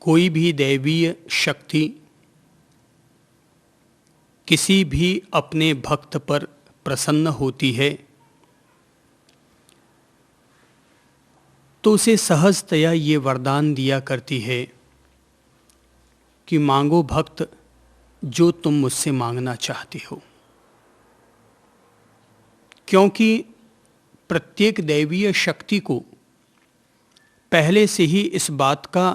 कोई भी दैवीय शक्ति किसी भी अपने भक्त पर प्रसन्न होती है तो उसे सहजतया ये वरदान दिया करती है कि मांगो भक्त जो तुम मुझसे मांगना चाहते हो। क्योंकि प्रत्येक दैवीय शक्ति को पहले से ही इस बात का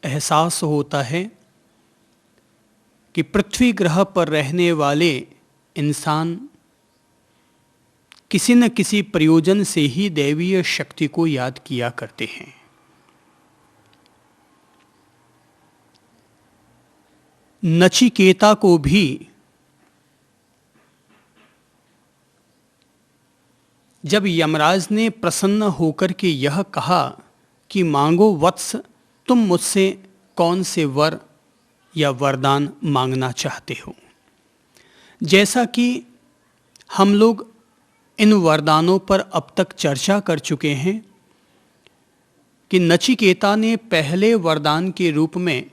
एहसास होता है कि पृथ्वी ग्रह पर रहने वाले इंसान किसी न किसी प्रयोजन से ही दैवीय शक्ति को याद किया करते हैं। नचिकेता को भी जब यमराज ने प्रसन्न होकर के यह कहा कि मांगो वत्स, तुम मुझसे कौन से वर या वरदान मांगना चाहते हो। जैसा कि हम लोग इन वरदानों पर अब तक चर्चा कर चुके हैं कि नचिकेता ने पहले वरदान के रूप में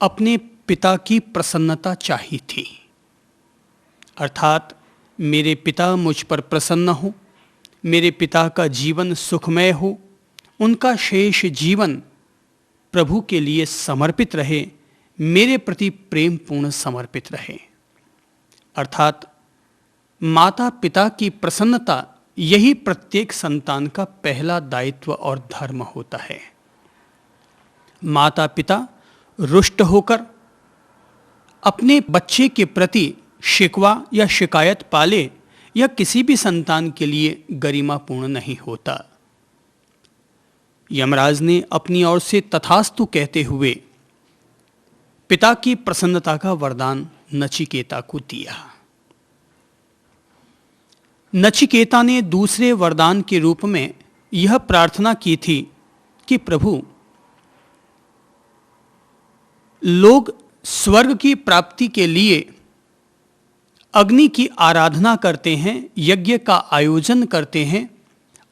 अपने पिता की प्रसन्नता चाही थी, अर्थात मेरे पिता मुझ पर प्रसन्न हो, मेरे पिता का जीवन सुखमय हो, उनका शेष जीवन प्रभु के लिए समर्पित रहे, मेरे प्रति प्रेम पूर्ण समर्पित रहे। अर्थात माता पिता की प्रसन्नता यही प्रत्येक संतान का पहला दायित्व और धर्म होता है। माता पिता रुष्ट होकर अपने बच्चे के प्रति शिकवा या शिकायत पाले यह किसी भी संतान के लिए गरिमापूर्ण नहीं होता। यमराज ने अपनी ओर से तथास्तु कहते हुए पिता की प्रसन्नता का वरदान नचिकेता को दिया। नचिकेता ने दूसरे वरदान के रूप में यह प्रार्थना की थी कि प्रभु, लोग स्वर्ग की प्राप्ति के लिए अग्नि की आराधना करते हैं, यज्ञ का आयोजन करते हैं,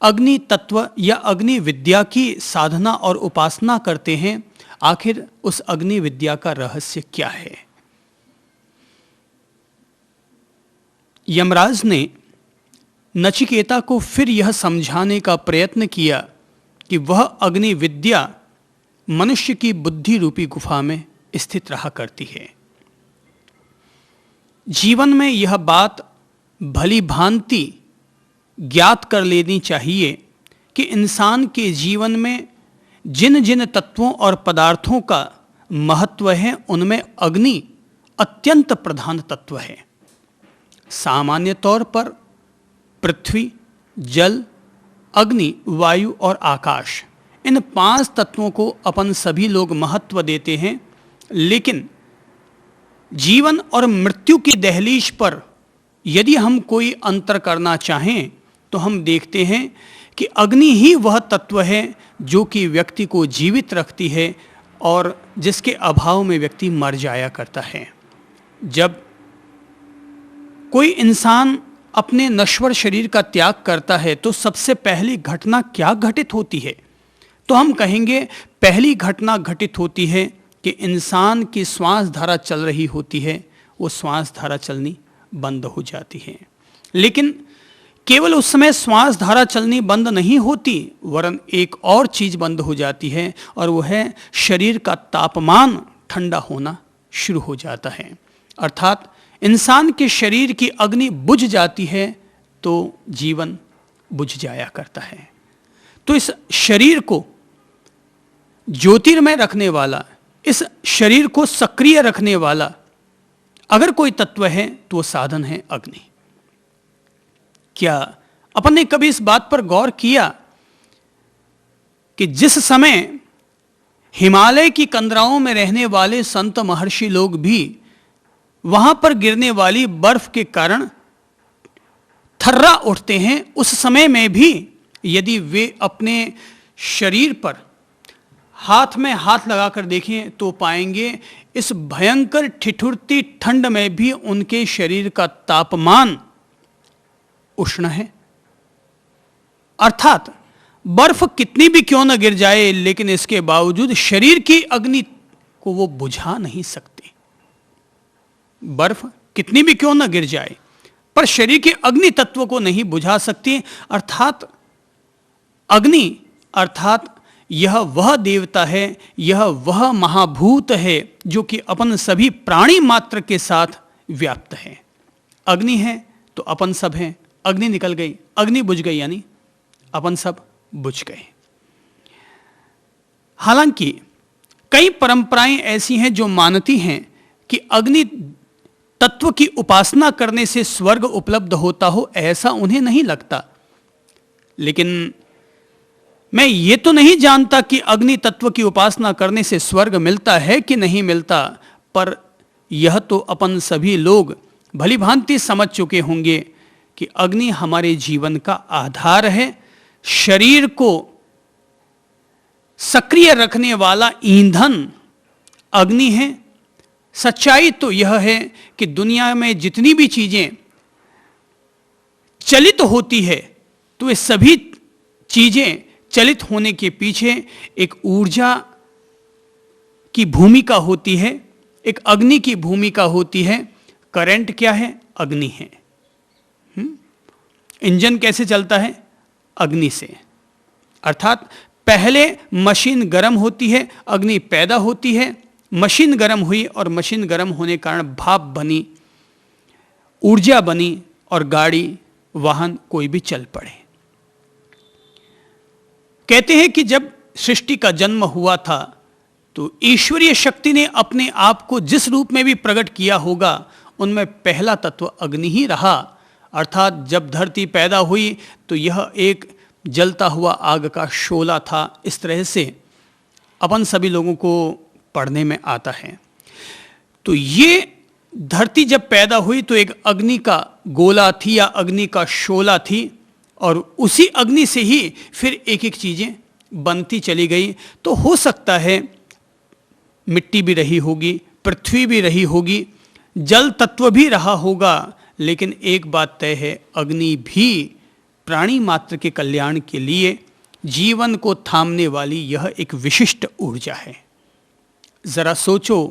अग्नि तत्व या अग्नि विद्या की साधना और उपासना करते हैं। आखिर उस अग्नि विद्या का रहस्य क्या है? यमराज ने नचिकेता को फिर यह समझाने का प्रयत्न किया कि वह अग्नि विद्या मनुष्य की बुद्धि रूपी गुफा में स्थित रहा करती है। जीवन में यह बात भली भांति ज्ञात कर लेनी चाहिए कि इंसान के जीवन में जिन जिन तत्वों और पदार्थों का महत्व है उनमें अग्नि अत्यंत प्रधान तत्व है। सामान्य तौर पर पृथ्वी, जल, अग्नि, वायु और आकाश, इन 5 तत्वों को अपन सभी लोग महत्व देते हैं। लेकिन जीवन और मृत्यु की दहलीज पर यदि हम कोई अंतर करना चाहें तो हम देखते हैं कि अग्नि ही वह तत्व है जो कि व्यक्ति को जीवित रखती है और जिसके अभाव में व्यक्ति मर जाया करता है। जब कोई इंसान अपने नश्वर शरीर का त्याग करता है तो सबसे पहली घटना क्या घटित होती है? तो हम कहेंगे पहली घटना घटित होती है कि इंसान की श्वास धारा चल रही होती है, वो श्वास धारा चलनी बंद हो जाती है। लेकिन केवल उस समय श्वास धारा चलनी बंद नहीं होती, वरन एक और चीज बंद हो जाती है और वो है शरीर का तापमान ठंडा होना शुरू हो जाता है। अर्थात इंसान के शरीर की अग्नि बुझ जाती है तो जीवन बुझ जाया करता है। तो इस शरीर को ज्योतिर्मय रखने वाला, इस शरीर को सक्रिय रखने वाला अगर कोई तत्व है तो वो साधन है अग्नि। क्या अपन ने कभी इस बात पर गौर किया कि जिस समय हिमालय की कंदराओं में रहने वाले संत महर्षि लोग भी वहां पर गिरने वाली बर्फ के कारण थर्रा उठते हैं, उस समय में भी यदि वे अपने शरीर पर हाथ में हाथ लगाकर देखें तो पाएंगे इस भयंकर ठिठुरती ठंड में भी उनके शरीर का तापमान उष्ण है। अर्थात बर्फ कितनी भी क्यों न गिर जाए, लेकिन इसके बावजूद शरीर की अग्नि को वो बुझा नहीं सकते। बर्फ कितनी भी क्यों ना गिर जाए, पर शरीर के अग्नि तत्व को नहीं बुझा सकती। अर्थात अग्नि अर्थात यह वह देवता है, यह वह महाभूत है जो कि अपन सभी प्राणी मात्र के साथ व्याप्त है। अग्नि है तो अपन सब हैं, अग्नि निकल गई, अग्नि बुझ गई, यानी अपन सब बुझ गए। हालांकि कई परंपराएं ऐसी हैं जो मानती हैं कि अग्नि तत्व की उपासना करने से स्वर्ग उपलब्ध होता हो, ऐसा उन्हें नहीं लगता। लेकिन मैं ये तो नहीं जानता कि अग्नि तत्व की उपासना करने से स्वर्ग मिलता है कि नहीं मिलता, पर यह तो अपन सभी लोग भली भांति समझ चुके होंगे कि अग्नि हमारे जीवन का आधार है, शरीर को सक्रिय रखने वाला ईंधन अग्नि है। सच्चाई तो यह है कि दुनिया में जितनी भी चीजें चलित होती है, तो वे सभी चीजें चलित होने के पीछे एक ऊर्जा की भूमिका होती है, एक अग्नि की भूमिका होती है। करंट क्या है? अग्नि है। इंजन कैसे चलता है? अग्नि से। अर्थात पहले मशीन गर्म होती है, अग्नि पैदा होती है, मशीन गर्म हुई और मशीन गर्म होने के कारण भाप बनी, ऊर्जा बनी और गाड़ी वाहन कोई भी चल पड़े। कहते हैं कि जब सृष्टि का जन्म हुआ था तो ईश्वरीय शक्ति ने अपने आप को जिस रूप में भी प्रकट किया होगा, उनमें पहला तत्व अग्नि ही रहा। अर्थात जब धरती पैदा हुई तो यह एक जलता हुआ आग का शोला था। इस तरह से अपन सभी लोगों को पढ़ने में आता है। तो ये धरती जब पैदा हुई तो एक अग्नि का गोला थी या अग्नि का शोला थी, और उसी अग्नि से ही फिर एक एक चीजें बनती चली गई। तो हो सकता है मिट्टी भी रही होगी, पृथ्वी भी रही होगी, जल तत्व भी रहा होगा, लेकिन एक बात तय है, अग्नि भी प्राणी मात्र के कल्याण के लिए जीवन को थामने वाली यह एक विशिष्ट ऊर्जा है। जरा सोचो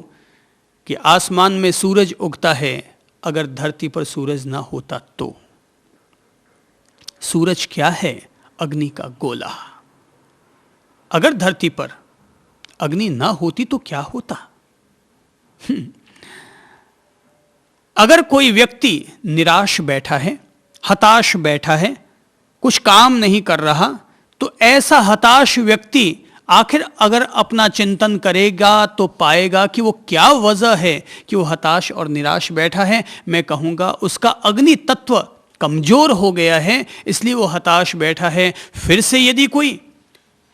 कि आसमान में सूरज उगता है, अगर धरती पर सूरज ना होता तो? सूरज क्या है? अग्नि का गोला। अगर धरती पर अग्नि ना होती तो क्या होता? अगर कोई व्यक्ति निराश बैठा है, हताश बैठा है, कुछ काम नहीं कर रहा, तो ऐसा हताश व्यक्ति आखिर अगर अपना चिंतन करेगा तो पाएगा कि वो क्या वजह है कि वो हताश और निराश बैठा है। मैं कहूँगा उसका अग्नि तत्व कमजोर हो गया है, इसलिए वो हताश बैठा है। फिर से यदि कोई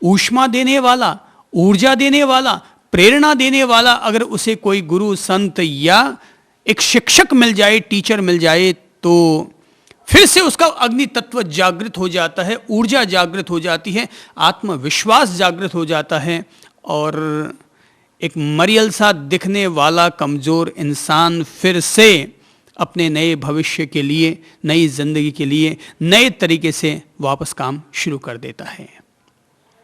ऊष्मा देने वाला, ऊर्जा देने वाला, प्रेरणा देने वाला अगर उसे कोई गुरु, संत या एक शिक्षक मिल जाए, टीचर मिल जाए, तो फिर से उसका अग्नि तत्व जागृत हो जाता है, ऊर्जा जागृत हो जाती है, आत्मविश्वास जागृत हो जाता है, और एक मरियल सा दिखने वाला कमजोर इंसान फिर से अपने नए भविष्य के लिए, नई जिंदगी के लिए नए तरीके से वापस काम शुरू कर देता है।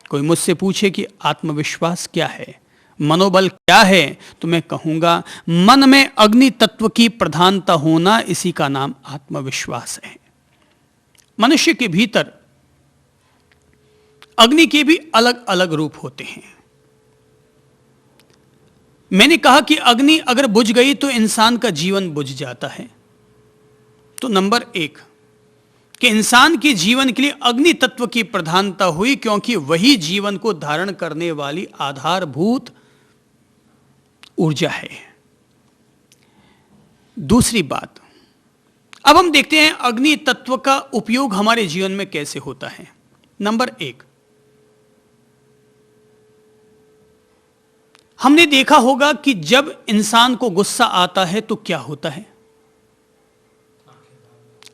कोई मुझसे पूछे कि आत्मविश्वास क्या है, मनोबल क्या है, तो मैं कहूँगा मन में अग्नि तत्व की प्रधानता होना, इसी का नाम आत्मविश्वास है। मनुष्य के भीतर अग्नि के भी अलग अलग रूप होते हैं। मैंने कहा कि अग्नि अगर बुझ गई तो इंसान का जीवन बुझ जाता है। तो नंबर एक कि इंसान के जीवन के लिए अग्नि तत्व की प्रधानता हुई, क्योंकि वही जीवन को धारण करने वाली आधारभूत ऊर्जा है। दूसरी बात, अब हम देखते हैं अग्नि तत्व का उपयोग हमारे जीवन में कैसे होता है। नंबर एक, हमने देखा होगा कि जब इंसान को गुस्सा आता है तो क्या होता है?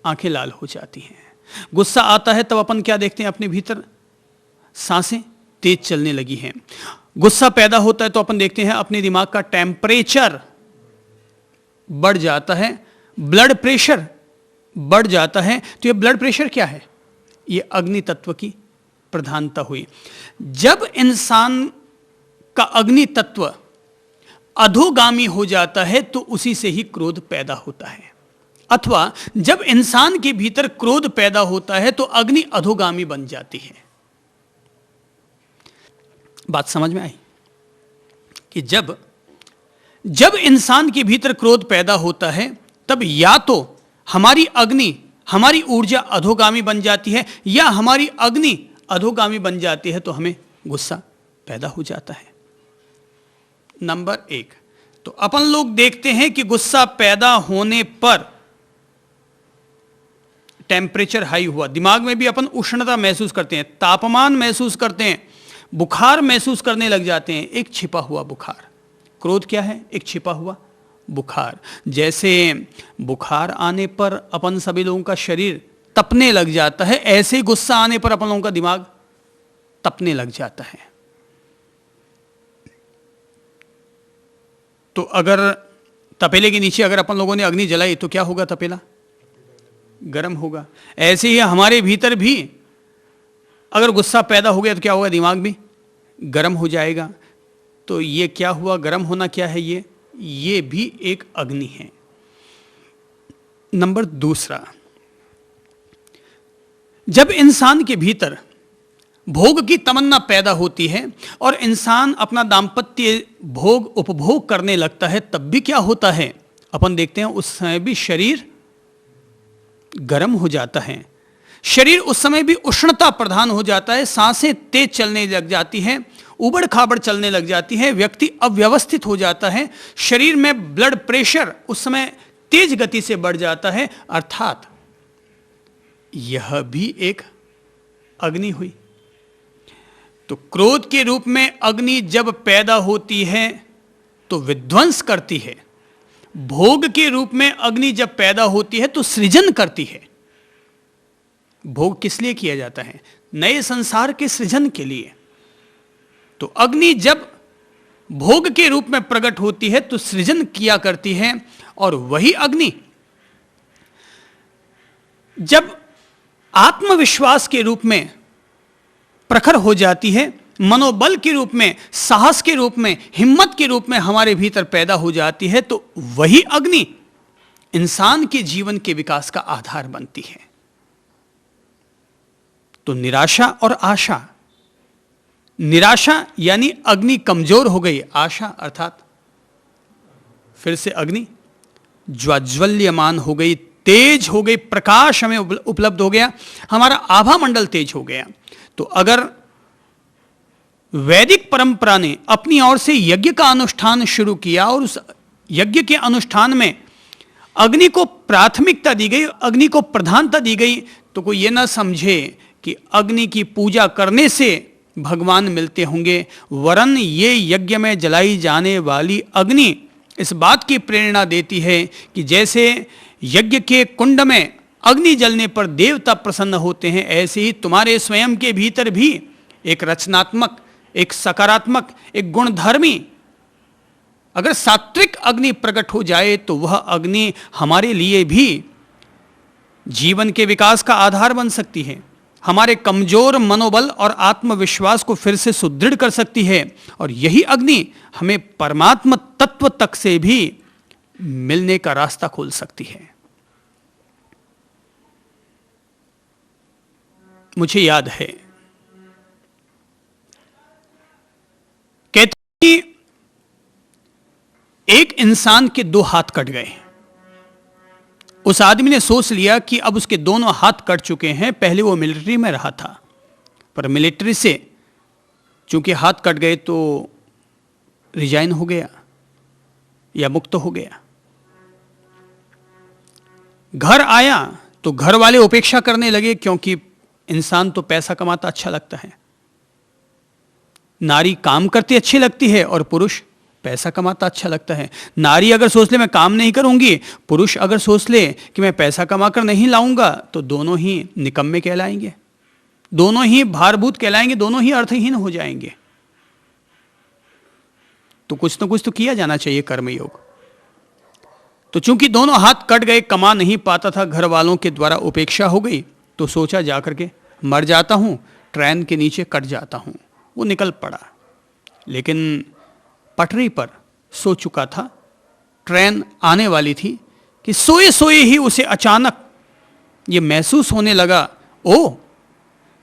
आंखें लाल हो जाती हैं। गुस्सा आता है तब अपन क्या देखते हैं अपने भीतर? सांसें तेज चलने लगी हैं। गुस्सा पैदा होता है तो अपन देखते हैं अपने दिमाग का टेम्परेचर बढ़ जाता है, ब्लड प्रेशर बढ़ जाता है। तो ये ब्लड प्रेशर क्या है? ये अग्नि तत्व की प्रधानता हुई। जब इंसान का अग्नि तत्व अधोगामी हो जाता है तो उसी से ही क्रोध पैदा होता है। अथवा जब इंसान के भीतर क्रोध पैदा होता है तो अग्नि अधोगामी बन जाती है। बात समझ में आई कि जब इंसान के भीतर क्रोध पैदा होता है तब या तो हमारी अग्नि, हमारी ऊर्जा अधोगामी बन जाती है, या हमारी अग्नि अधोगामी बन जाती है तो हमें गुस्सा पैदा हो जाता है। नंबर 1, तो अपन लोग देखते हैं कि गुस्सा पैदा होने पर टेम्परेचर हाई हुआ, दिमाग में भी अपन उष्णता महसूस करते हैं, तापमान महसूस करते हैं, बुखार महसूस करने लग जाते हैं। एक छिपा हुआ बुखार, क्रोध क्या है? एक छिपा हुआ बुखार। जैसे बुखार आने पर अपन सभी लोगों का शरीर तपने लग जाता है, ऐसे ही गुस्सा आने पर अपन लोगों का दिमाग तपने लग जाता है। तो अगर तपेले के नीचे अगर अपन लोगों ने अग्नि जलाई तो क्या होगा? तपेला गर्म होगा। ऐसे ही हमारे भीतर भी अगर गुस्सा पैदा हो गया तो क्या होगा? दिमाग भी गर्म हो जाएगा। तो ये क्या हुआ? गर्म होना क्या है? ये भी एक अग्नि है। नंबर 2, जब इंसान के भीतर भोग की तमन्ना पैदा होती है और इंसान अपना दाम्पत्य भोग उपभोग करने लगता है, तब भी क्या होता है? अपन देखते हैं उस समय भी शरीर गर्म हो जाता है, शरीर उस समय भी उष्णता प्रधान हो जाता है, सांसें तेज चलने लग जाती हैं, उबड़ खाबड़ चलने लग जाती है, व्यक्ति अव्यवस्थित हो जाता है, शरीर में ब्लड प्रेशर उस समय तेज गति से बढ़ जाता है। अर्थात यह भी एक अग्नि हुई। तो क्रोध के रूप में अग्नि जब पैदा होती है तो विध्वंस करती है, भोग के रूप में अग्नि जब पैदा होती है तो सृजन करती है। भोग किस लिए किया जाता है? नए संसार के सृजन के लिए। तो अग्नि जब भोग के रूप में प्रकट होती है तो सृजन किया करती है, और वही अग्नि जब आत्मविश्वास के रूप में प्रखर हो जाती है, मनोबल के रूप में, साहस के रूप में, हिम्मत के रूप में हमारे भीतर पैदा हो जाती है, तो वही अग्नि इंसान के जीवन के विकास का आधार बनती है। तो निराशा और आशा, निराशा यानी अग्नि कमजोर हो गई, आशा अर्थात फिर से अग्नि ज्वाज्वल्यमान हो गई, तेज हो गई, प्रकाश हमें उपलब्ध हो गया, हमारा आभा मंडल तेज हो गया। तो अगर वैदिक परंपरा ने अपनी ओर से यज्ञ का अनुष्ठान शुरू किया और उस यज्ञ के अनुष्ठान में अग्नि को प्राथमिकता दी गई, अग्नि को प्रधानता दी गई, तो कोई ये ना समझे कि अग्नि की पूजा करने से भगवान मिलते होंगे, वरन ये यज्ञ में जलाई जाने वाली अग्नि इस बात की प्रेरणा देती है कि जैसे यज्ञ के कुंड में अग्नि जलने पर देवता प्रसन्न होते हैं, ऐसे ही तुम्हारे स्वयं के भीतर भी एक रचनात्मक, एक सकारात्मक, एक गुणधर्मी अगर सात्विक अग्नि प्रकट हो जाए तो वह अग्नि हमारे लिए भी जीवन के विकास का आधार बन सकती है, हमारे कमजोर मनोबल और आत्मविश्वास को फिर से सुदृढ़ कर सकती है, और यही अग्नि हमें परमात्मा तत्व तक से भी मिलने का रास्ता खोल सकती है। मुझे याद है, कहते हैं एक इंसान के 2 हाथ कट गए। उस आदमी ने सोच लिया कि अब उसके दोनों हाथ कट चुके हैं। पहले वो मिलिट्री में रहा था, पर मिलिट्री से चूंकि हाथ कट गए तो रिजाइन हो गया या मुक्त हो गया। घर आया तो घर वाले उपेक्षा करने लगे, क्योंकि इंसान तो पैसा कमाता अच्छा लगता है, नारी काम करती अच्छी लगती है और पुरुष पैसा कमाता अच्छा लगता है। नारी अगर सोच ले मैं काम नहीं करूंगी, पुरुष अगर सोच ले कि मैं पैसा कमाकर नहीं लाऊंगा, तो दोनों ही निकम्मे कहलाएंगे, दोनों ही भारभूत कहलाएंगे, दोनों ही अर्थहीन हो जाएंगे। तो कुछ न कुछ तो किया जाना चाहिए कर्मयोग। तो चूंकि दोनों हाथ कट गए, कमा नहीं पाता था, घर वालों के द्वारा उपेक्षा हो गई, तो सोचा जाकर के मर जाता हूं, ट्रेन के नीचे कट जाता हूं। वो निकल पड़ा, लेकिन पटरी पर सो चुका था, ट्रेन आने वाली थी कि सोए सोए ही उसे अचानक ये महसूस होने लगा, ओ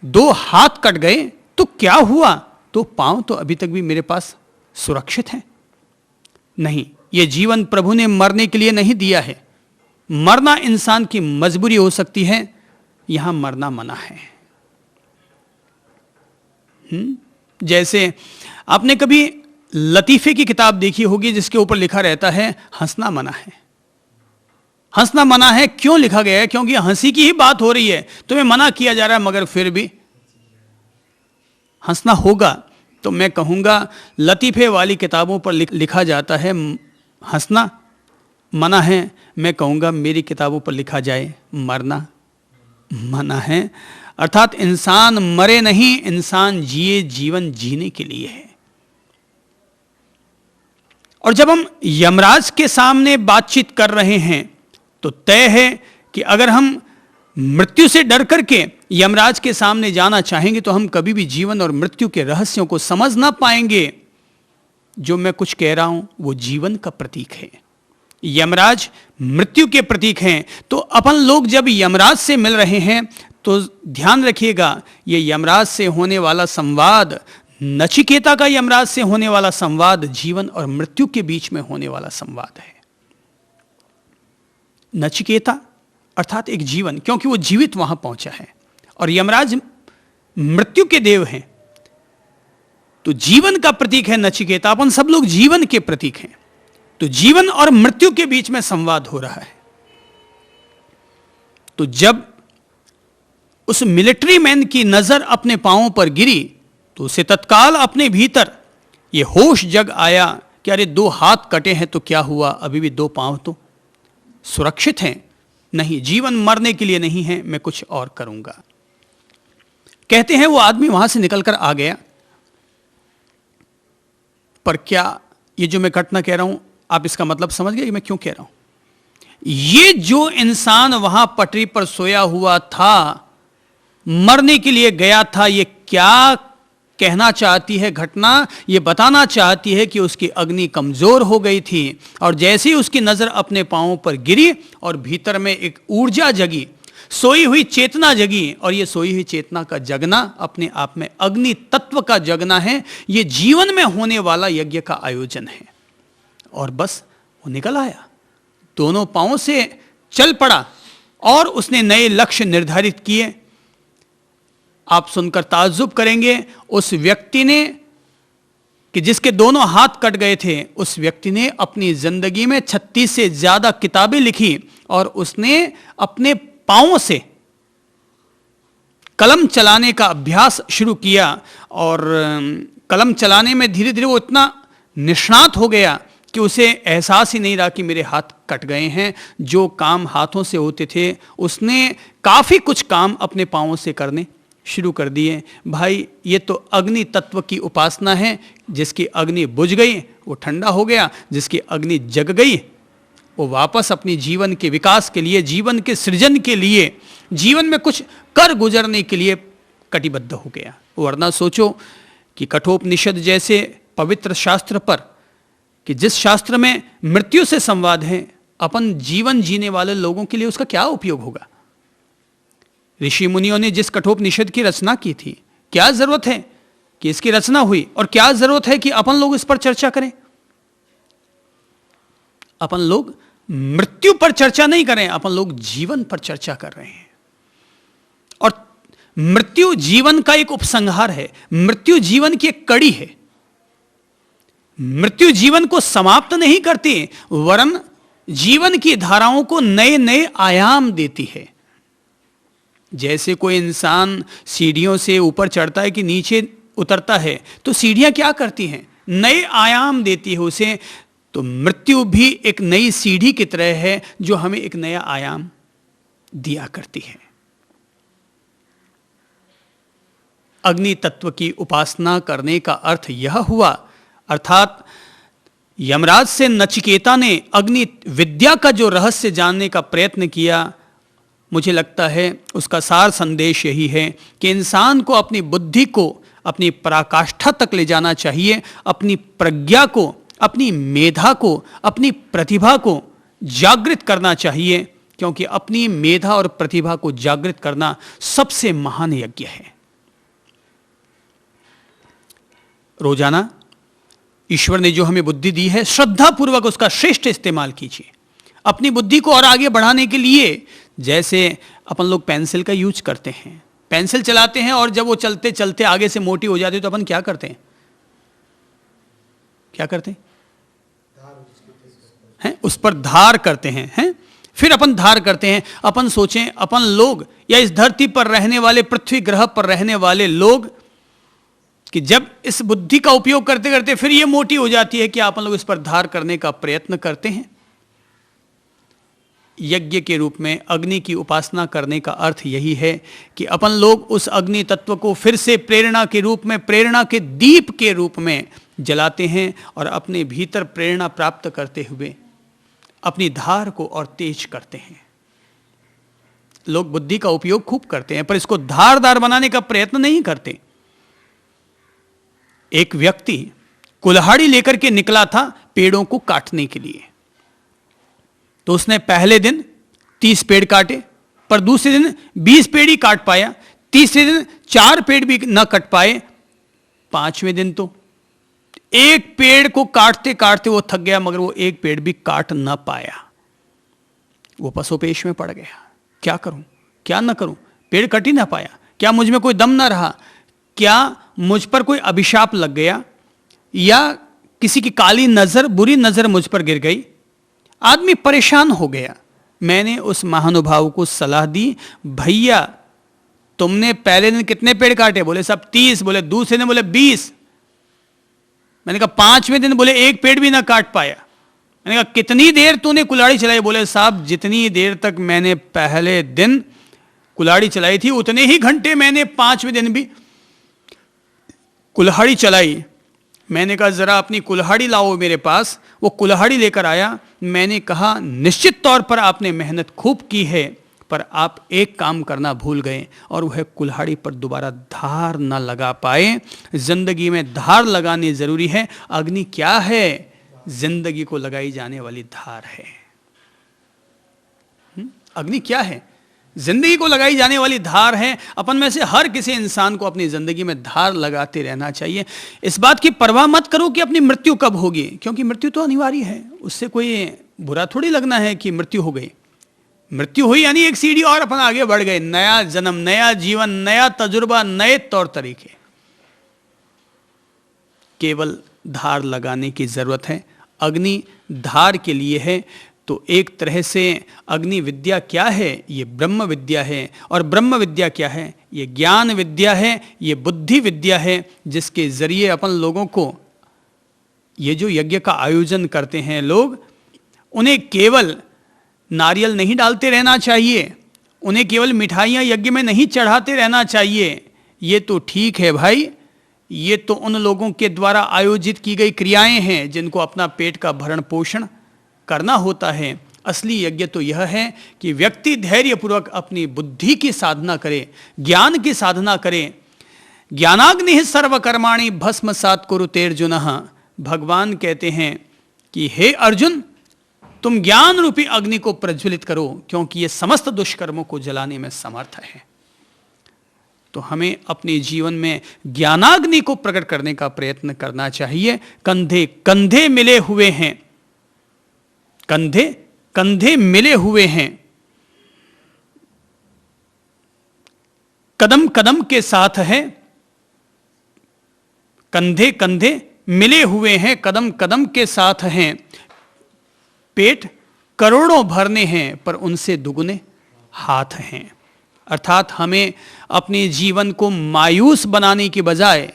2 हाथ कट गए तो क्या हुआ, तो पांव तो अभी तक भी मेरे पास सुरक्षित हैं। नहीं, ये जीवन प्रभु ने मरने के लिए नहीं दिया है। मरना इंसान की मजबूरी हो सकती है, यहां मरना मना है। जैसे आपने कभी लतीफे की किताब देखी होगी जिसके ऊपर लिखा रहता है हंसना मना है। हंसना मना है क्यों लिखा गया है? क्योंकि हंसी की ही बात हो रही है, तुम्हें मना किया जा रहा है, मगर फिर भी हंसना होगा। तो मैं कहूंगा लतीफे वाली किताबों पर लिखा जाता है हंसना मना है, मैं कहूंगा मेरी किताबों पर लिखा जाए मरना मना है। अर्थात इंसान मरे नहीं, इंसान जिए, जीवन जीने के लिए है। और जब हम यमराज के सामने बातचीत कर रहे हैं तो तय है कि अगर हम मृत्यु से डर करके यमराज के सामने जाना चाहेंगे तो हम कभी भी जीवन और मृत्यु के रहस्यों को समझ ना पाएंगे। जो मैं कुछ कह रहा हूं वो जीवन का प्रतीक है, यमराज मृत्यु के प्रतीक हैं। तो अपन लोग जब यमराज से मिल रहे हैं तो ध्यान रखिएगा, ये यमराज से होने वाला संवाद, नचिकेता का यमराज से होने वाला संवाद जीवन और मृत्यु के बीच में होने वाला संवाद है। नचिकेता अर्थात एक जीवन, क्योंकि वो जीवित वहां पहुंचा है, और यमराज मृत्यु के देव हैं। तो जीवन का प्रतीक है नचिकेता, अपन सब लोग जीवन के प्रतीक हैं। तो जीवन और मृत्यु के बीच में संवाद हो रहा है। तो जब उस मिलिट्री मैन की नजर अपने पांवों पर गिरी तो उसे तत्काल अपने भीतर ये होश जग आया कि अरे 2 हाथ कटे हैं तो क्या हुआ, अभी भी 2 पांव तो सुरक्षित हैं। नहीं, जीवन मरने के लिए नहीं है, मैं कुछ और करूंगा। कहते हैं वो आदमी वहां से निकलकर आ गया। पर क्या ये जो मैं घटना कह रहा हूं, आप इसका मतलब समझ गए कि मैं क्यों कह रहा हूं? ये जो इंसान वहां पटरी पर सोया हुआ था, मरने के लिए गया था, ये क्या कहना चाहती है घटना? ये बताना चाहती है कि उसकी अग्नि कमजोर हो गई थी, और जैसे ही उसकी नजर अपने पांवों पर गिरी और भीतर में एक ऊर्जा जगी, सोई हुई चेतना जगी, और ये सोई हुई चेतना का जगना अपने आप में अग्नि तत्व का जगना है। ये जीवन में होने वाला यज्ञ का आयोजन है। और बस वो निकल आया, दोनों पांवों से चल पड़ा और उसने नए लक्ष्य निर्धारित किए। आप सुनकर ताज्जुब करेंगे, उस व्यक्ति ने कि जिसके दोनों हाथ कट गए थे, उस व्यक्ति ने अपनी जिंदगी में 36 से ज्यादा किताबें लिखी, और उसने अपने पांवों से कलम चलाने का अभ्यास शुरू किया। और कलम चलाने में धीरे धीरे वो इतना निष्णात हो गया कि उसे एहसास ही नहीं रहा कि मेरे हाथ कट गए हैं। जो काम हाथों से होते थे, उसने काफी कुछ काम अपने पांवों से करने शुरू कर दिए। भाई, ये तो अग्नि तत्व की उपासना है। जिसकी अग्नि बुझ गई वो ठंडा हो गया, जिसकी अग्नि जग गई वो वापस अपनी जीवन के विकास के लिए, जीवन के सृजन के लिए, जीवन में कुछ कर गुजरने के लिए कटिबद्ध हो गया। वरना सोचो कि कठोपनिषद जैसे पवित्र शास्त्र पर, कि जिस शास्त्र में मृत्यु से संवाद है, अपन जीवन जीने वाले लोगों के लिए उसका क्या उपयोग होगा? ऋषि मुनियों ने जिस कठोपनिषद की रचना की थी, क्या जरूरत है कि इसकी रचना हुई, और क्या जरूरत है कि अपन लोग इस पर चर्चा करें? अपन लोग मृत्यु पर चर्चा नहीं करें, अपन लोग जीवन पर चर्चा कर रहे हैं। और मृत्यु जीवन का एक उपसंहार है, मृत्यु जीवन की एक कड़ी है। मृत्यु जीवन को समाप्त नहीं करती, वरन जीवन की धाराओं को नए नए आयाम देती है। जैसे कोई इंसान सीढ़ियों से ऊपर चढ़ता है कि नीचे उतरता है, तो सीढ़ियां क्या करती हैं? नए आयाम देती है उसे। तो मृत्यु भी एक नई सीढ़ी की तरह है जो हमें एक नया आयाम दिया करती है। अग्नि तत्व की उपासना करने का अर्थ यह हुआ, अर्थात यमराज से नचिकेता ने अग्नि विद्या का जो रहस्य जानने का प्रयत्न किया, मुझे लगता है उसका सार संदेश यही है कि इंसान को अपनी बुद्धि को अपनी पराकाष्ठा तक ले जाना चाहिए, अपनी प्रज्ञा को अपनी मेधा को, अपनी प्रतिभा को जागृत करना चाहिए, क्योंकि अपनी मेधा और प्रतिभा को जागृत करना सबसे महान यज्ञ है। रोजाना ईश्वर ने जो हमें बुद्धि दी है, श्रद्धापूर्वक उसका श्रेष्ठ इस्तेमाल कीजिए। अपनी बुद्धि को और आगे बढ़ाने के लिए, जैसे अपन लोग पेंसिल का यूज करते हैं, पेंसिल चलाते हैं और जब वो चलते चलते आगे से मोटी हो जाती है तो अपन क्या करते हैं? क्या करते हैं? उस पर धार करते हैं। फिर अपन धार करते हैं। अपन सोचें, अपन लोग या इस धरती पर रहने वाले, पृथ्वी ग्रह पर रहने वाले लोग, कि जब इस बुद्धि का उपयोग करते करते फिर ये मोटी हो जाती है, कि अपन लोग इस पर धार करने का प्रयत्न करते हैं। यज्ञ के रूप में अग्नि की उपासना करने का अर्थ यही है कि अपन लोग उस अग्नि तत्व को फिर से प्रेरणा के रूप में, प्रेरणा के दीप के रूप में जलाते हैं और अपने भीतर प्रेरणा प्राप्त करते हुए अपनी धार को और तेज करते हैं। लोग बुद्धि का उपयोग खूब करते हैं, पर इसको धारदार बनाने का प्रयत्न नहीं करते। एक व्यक्ति कुल्हाड़ी लेकर के निकला था पेड़ों को काटने के लिए, तो उसने पहले दिन 30 पेड़ काटे, पर दूसरे दिन 20 पेड़ ही काट पाया, तीसरे दिन 4 पेड़ भी न कट पाए, 5वें दिन तो एक पेड़ को काटते काटते वो थक गया, मगर वो एक पेड़ भी काट न पाया। वो पसोपेश में पड़ गया, क्या करूं, क्या न करूं, पेड़ कट ही ना पाया, क्या मुझ में कोई दम ना रहा, क्या मुझ पर कोई अभिशाप लग गया, या किसी की काली नजर, बुरी नजर मुझ पर गिर गई। आदमी परेशान हो गया। मैंने उस महानुभाव को सलाह दी, भैया तुमने पहले दिन कितने पेड़ काटे? बोले सब 30। बोले दूसरे दिन बोले 20। मैंने कहा 5वें दिन बोले एक पेड़ भी ना काट पाया। मैंने कहा कितनी देर तूने कुल्हाड़ी चलाई? बोले साहब जितनी देर तक मैंने पहले दिन कुल्हाड़ी चलाई थी उतने ही घंटे मैंने 5वें दिन भी कुल्हाड़ी चलाई। मैंने कहा जरा अपनी कुल्हाड़ी लाओ मेरे पास। वो कुल्हाड़ी लेकर आया। मैंने कहा निश्चित तौर पर आपने मेहनत खूब की है, पर आप एक काम करना भूल गए, और वह कुल्हाड़ी पर दोबारा धार न लगा पाए। जिंदगी में धार लगानी जरूरी है। अग्नि क्या है? जिंदगी को लगाई जाने वाली धार है। अग्नि क्या है? जिंदगी को लगाई जाने वाली धार है। अपन में से हर किसी इंसान को अपनी जिंदगी में धार लगाते रहना चाहिए। इस बात की परवाह मत करो कि अपनी मृत्यु कब होगी, क्योंकि मृत्यु तो अनिवार्य है। उससे कोई बुरा थोड़ी लगना है कि मृत्यु हो गई। मृत्यु हुई यानी एक सीढ़ी और अपन आगे बढ़ गए। नया जन्म, नया जीवन, नया तजुर्बा, नए तौर तरीके। केवल धार लगाने की जरूरत है। अग्नि धार के लिए है। तो एक तरह से अग्नि विद्या क्या है? ये ब्रह्म विद्या है। और ब्रह्म विद्या क्या है? ये ज्ञान विद्या है, ये बुद्धि विद्या है, जिसके जरिए अपन लोगों को ये जो यज्ञ का आयोजन करते हैं लोग, उन्हें केवल नारियल नहीं डालते रहना चाहिए, उन्हें केवल मिठाइयाँ यज्ञ में नहीं चढ़ाते रहना चाहिए। ये तो ठीक है भाई, ये तो उन लोगों के द्वारा आयोजित की गई क्रियाएं हैं जिनको अपना पेट का भरण पोषण करना होता है। असली यज्ञ तो यह है कि व्यक्ति धैर्यपूर्वक अपनी बुद्धि की साधना करे, ज्ञान की साधना करे। ज्ञानाग्नि सर्वकर्माणि भस्मसात् कुरुतेर्जुनः। भगवान कहते हैं कि हे अर्जुन, तुम ज्ञान रूपी अग्नि को प्रज्वलित करो, क्योंकि यह समस्त दुष्कर्मों को जलाने में समर्थ है। तो हमें अपने जीवन में ज्ञानाग्नि को प्रकट करने का प्रयत्न करना चाहिए। कंधे कंधे मिले हुए हैं, कंधे कंधे मिले हुए हैं, कदम कदम के साथ है। कंधे कंधे मिले हुए हैं, कदम कदम के साथ हैं। पेट करोड़ों भरने हैं, पर उनसे दुगुने हाथ हैं। अर्थात हमें अपने जीवन को मायूस बनाने की बजाय,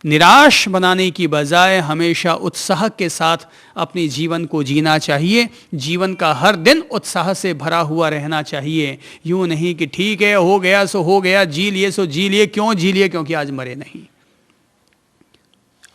निराश बनाने की बजाय हमेशा उत्साह के साथ अपने जीवन को जीना चाहिए। जीवन का हर दिन उत्साह से भरा हुआ रहना चाहिए। यूं नहीं कि ठीक है, हो गया सो हो गया, जी लिए सो जी लिए। क्यों जी लिए? क्योंकि आज मरे नहीं।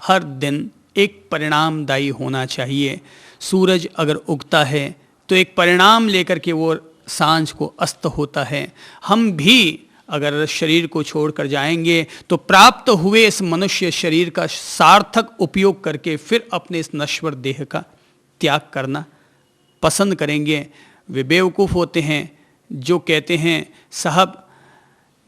हर दिन एक परिणामदायी होना चाहिए। सूरज अगर उगता है तो एक परिणाम लेकर के वो सांझ को अस्त होता है। हम भी अगर शरीर को छोड़कर जाएंगे तो प्राप्त हुए इस मनुष्य शरीर का सार्थक उपयोग करके फिर अपने इस नश्वर देह का त्याग करना पसंद करेंगे। वे बेवकूफ़ होते हैं जो कहते हैं साहब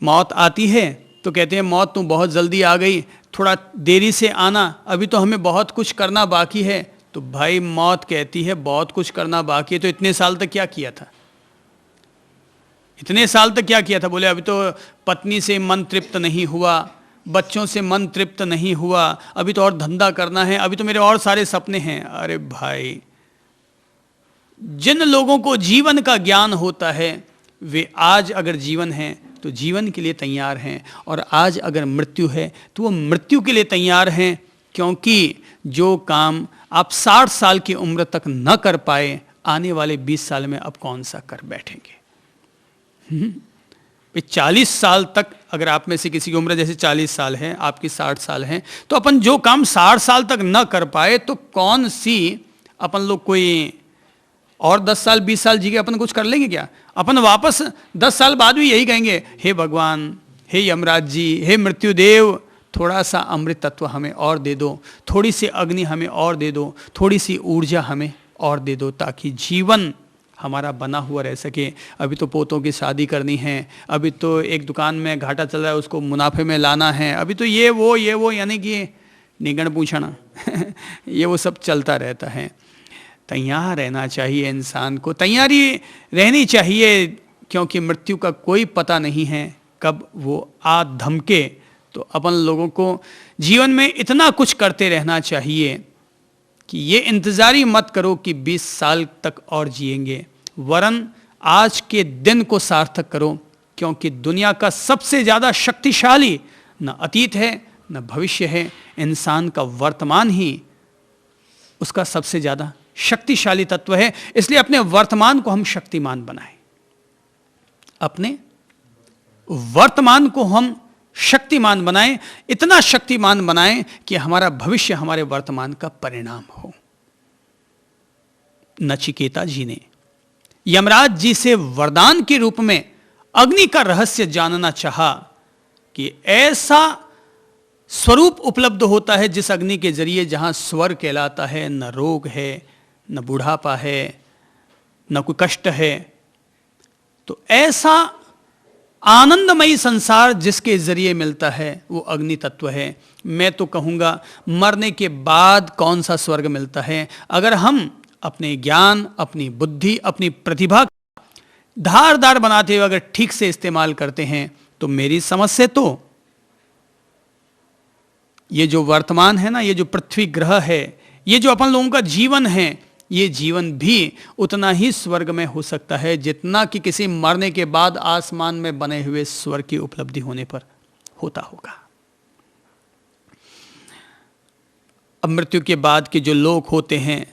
मौत आती है तो कहते हैं मौत तो बहुत जल्दी आ गई, थोड़ा देरी से आना, अभी तो हमें बहुत कुछ करना बाकी है। तो भाई मौत कहती है बहुत कुछ करना बाकी है, तो इतने साल तक क्या किया था? इतने साल तक क्या किया था? बोले अभी तो पत्नी से मन तृप्त नहीं हुआ, बच्चों से मन तृप्त नहीं हुआ, अभी तो और धंधा करना है, अभी तो मेरे और सारे सपने हैं। अरे भाई, जिन लोगों को जीवन का ज्ञान होता है वे आज अगर जीवन है तो जीवन के लिए तैयार हैं, और आज अगर मृत्यु है तो वो मृत्यु के लिए तैयार हैं, क्योंकि जो काम आप 60 साल की उम्र तक न कर पाए आने वाले 20 साल में अब कौन सा कर बैठेंगे। 40 साल तक अगर आप में से किसी की उम्र जैसे 40 साल है, आपकी 60 साल है, तो अपन जो काम 60 साल तक न कर पाए तो कौन सी अपन लोग कोई और 10 साल 20 साल जी के अपन कुछ कर लेंगे क्या? अपन वापस 10 साल बाद भी यही कहेंगे, हे भगवान, हे यमराज जी, हे मृत्युदेव, थोड़ा सा अमृत तत्व हमें और दे दो, थोड़ी सी अग्नि हमें और दे दो, थोड़ी सी ऊर्जा हमें और दे दो, ताकि जीवन हमारा बना हुआ रह सके। अभी तो पोतों की शादी करनी है, अभी तो एक दुकान में घाटा चल रहा है उसको मुनाफे में लाना है, अभी तो ये वो यानी कि निगण पूछना ये वो सब चलता रहता है। तैयार रहना चाहिए इंसान को, तैयारी रहनी चाहिए, क्योंकि मृत्यु का कोई पता नहीं है कब वो आ धमके। तो अपन लोगों को जीवन में इतना कुछ करते रहना चाहिए कि ये इंतज़ारी मत करो कि 20 साल तक और जिएंगे, वरन आज के दिन को सार्थक करो, क्योंकि दुनिया का सबसे ज़्यादा शक्तिशाली न अतीत है न भविष्य है, इंसान का वर्तमान ही उसका सबसे ज़्यादा शक्तिशाली तत्व है। इसलिए अपने वर्तमान को हम शक्तिमान बनाएं, अपने वर्तमान को हम शक्तिमान बनाएं, इतना शक्तिमान बनाएं कि हमारा भविष्य हमारे वर्तमान का परिणाम हो। नचिकेता जी ने यमराज जी से वरदान के रूप में अग्नि का रहस्य जानना चाहा कि ऐसा स्वरूप उपलब्ध होता है जिस अग्नि के जरिए जहां स्वर कहलाता है, न रोग है, न बुढ़ापा है, न कोई कष्ट है, तो ऐसा आनंदमयी संसार जिसके जरिए मिलता है वो अग्नि तत्व है। मैं तो कहूँगा मरने के बाद कौन सा स्वर्ग मिलता है? अगर हम अपने ज्ञान, अपनी बुद्धि, अपनी प्रतिभा धारदार बनाते हुए अगर ठीक से इस्तेमाल करते हैं तो मेरी समझ से तो ये जो वर्तमान है ना, ये जो पृथ्वी ग्रह है, ये जो अपन लोगों का जीवन है, ये जीवन भी उतना ही स्वर्ग में हो सकता है जितना कि किसी मरने के बाद आसमान में बने हुए स्वर्ग की उपलब्धि होने पर होता होगा। अब मृत्यु के बाद के जो लोग होते हैं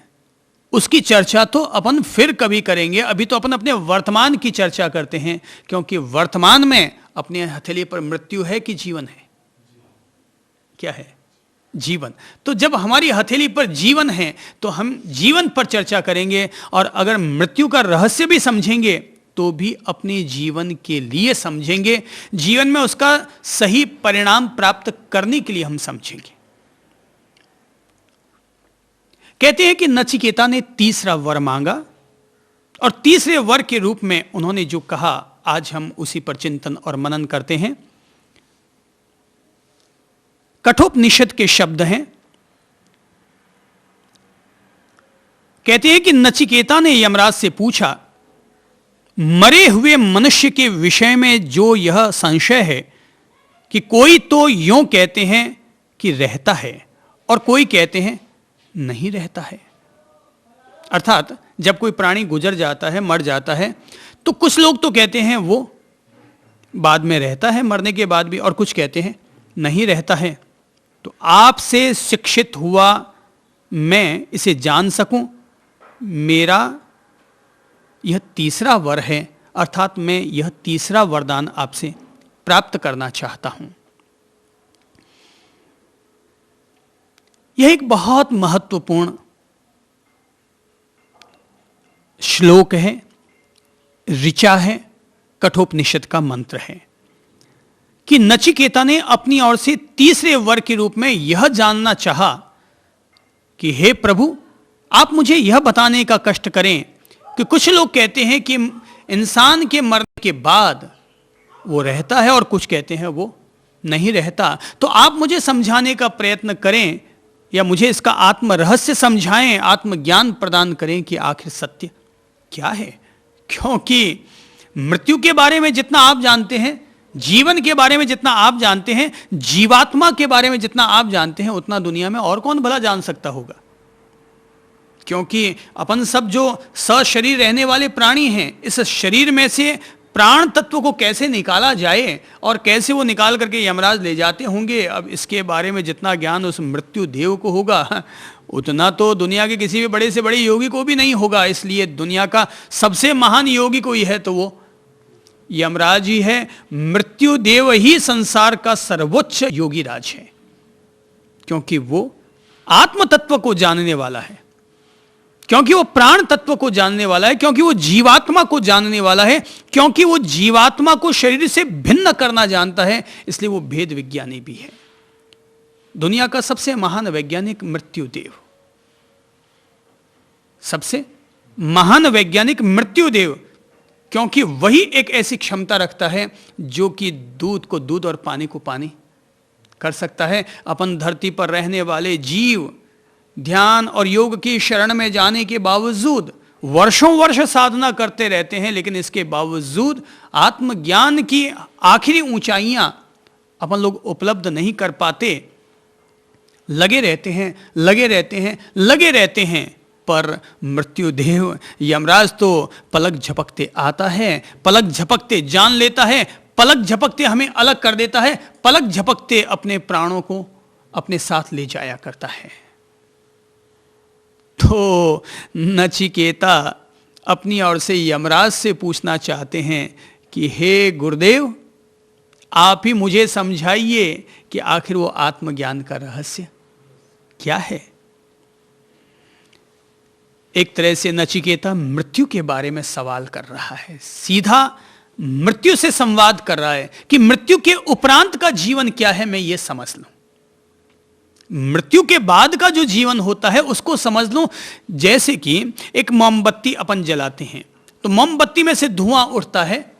उसकी चर्चा तो अपन फिर कभी करेंगे, अभी तो अपन अपने वर्तमान की चर्चा करते हैं, क्योंकि वर्तमान में अपने हथेली पर मृत्यु है कि जीवन है? क्या है? जीवन। तो जब हमारी हथेली पर जीवन है तो हम जीवन पर चर्चा करेंगे, और अगर मृत्यु का रहस्य भी समझेंगे तो भी अपने जीवन के लिए समझेंगे, जीवन में उसका सही परिणाम प्राप्त करने के लिए हम समझेंगे। कहते हैं कि नचिकेता ने तीसरा वर मांगा, और तीसरे वर के रूप में उन्होंने जो कहा आज हम उसी पर चिंतन और मनन करते हैं। कठोपनिषद के शब्द हैं। कहते हैं कि नचिकेता ने यमराज से पूछा, मरे हुए मनुष्य के विषय में जो यह संशय है कि कोई तो यूं कहते हैं कि रहता है और कोई कहते हैं नहीं रहता है। अर्थात जब कोई प्राणी गुजर जाता है, मर जाता है, तो कुछ लोग तो कहते हैं वो बाद में रहता है मरने के बाद भी, और कुछ कहते हैं नहीं रहता है। तो आपसे शिक्षित हुआ मैं इसे जान सकूं, मेरा यह तीसरा वर है, अर्थात मैं यह तीसरा वरदान आपसे प्राप्त करना चाहता हूं। यह एक बहुत महत्वपूर्ण श्लोक है, ऋचा है, कठोपनिषद का मंत्र है। कि नचिकेता ने अपनी ओर से तीसरे वर के रूप में यह जानना चाहा कि हे प्रभु, आप मुझे यह बताने का कष्ट करें कि कुछ लोग कहते हैं कि इंसान के मरने के बाद वो रहता है और कुछ कहते हैं वो नहीं रहता। तो आप मुझे समझाने का प्रयत्न करें या मुझे इसका आत्म रहस्य समझाएं, आत्मज्ञान प्रदान करें कि आखिर सत्य क्या है। क्योंकि मृत्यु के बारे में जितना आप जानते हैं, जीवन के बारे में जितना आप जानते हैं, जीवात्मा के बारे में जितना आप जानते हैं, उतना दुनिया में और कौन भला जान सकता होगा। क्योंकि अपन सब जो सशरीर रहने वाले प्राणी हैं, इस शरीर में से प्राण तत्व को कैसे निकाला जाए और कैसे वो निकाल करके यमराज ले जाते होंगे, अब इसके बारे में जितना ज्ञान उस मृत्यु देव को होगा, उतना तो दुनिया के किसी भी बड़े से बड़े योगी को भी नहीं होगा। इसलिए दुनिया का सबसे महान योगी कोई है तो वो यमराज ही है। मृत्यु देव ही संसार का सर्वोच्च योगी राज है, क्योंकि वो आत्म तत्व को जानने वाला है, क्योंकि वो प्राण तत्व को जानने वाला है, क्योंकि वो जीवात्मा को जानने वाला है, क्योंकि वो जीवात्मा को शरीर से भिन्न करना जानता है, इसलिए वो भेद विज्ञानी भी है। दुनिया का सबसे महान वैज्ञानिक मृत्युदेव, सबसे महान वैज्ञानिक मृत्युदेव, क्योंकि वही एक ऐसी क्षमता रखता है जो कि दूध को दूध और पानी को पानी कर सकता है। अपन धरती पर रहने वाले जीव ध्यान और योग की शरण में जाने के बावजूद वर्षों वर्ष साधना करते रहते हैं, लेकिन इसके बावजूद आत्मज्ञान की आखिरी ऊंचाइयां अपन लोग उपलब्ध नहीं कर पाते। लगे रहते हैं, लगे रहते हैं, लगे रहते हैं, पर मृत्युदेव यमराज तो पलक झपकते आता है, पलक झपकते जान लेता है, पलक झपकते हमें अलग कर देता है, पलक झपकते अपने प्राणों को अपने साथ ले जाया करता है। तो नचिकेता अपनी ओर से यमराज से पूछना चाहते हैं कि हे गुरुदेव, आप ही मुझे समझाइए कि आखिर वो आत्मज्ञान का रहस्य क्या है। एक तरह से नचिकेता मृत्यु के बारे में सवाल कर रहा है, सीधा मृत्यु से संवाद कर रहा है कि मृत्यु के उपरांत का जीवन क्या है, मैं ये समझ लूं। मृत्यु के बाद का जो जीवन होता है उसको समझ लूं। जैसे कि एक मोमबत्ती अपन जलाते हैं तो मोमबत्ती में से धुआं उठता है,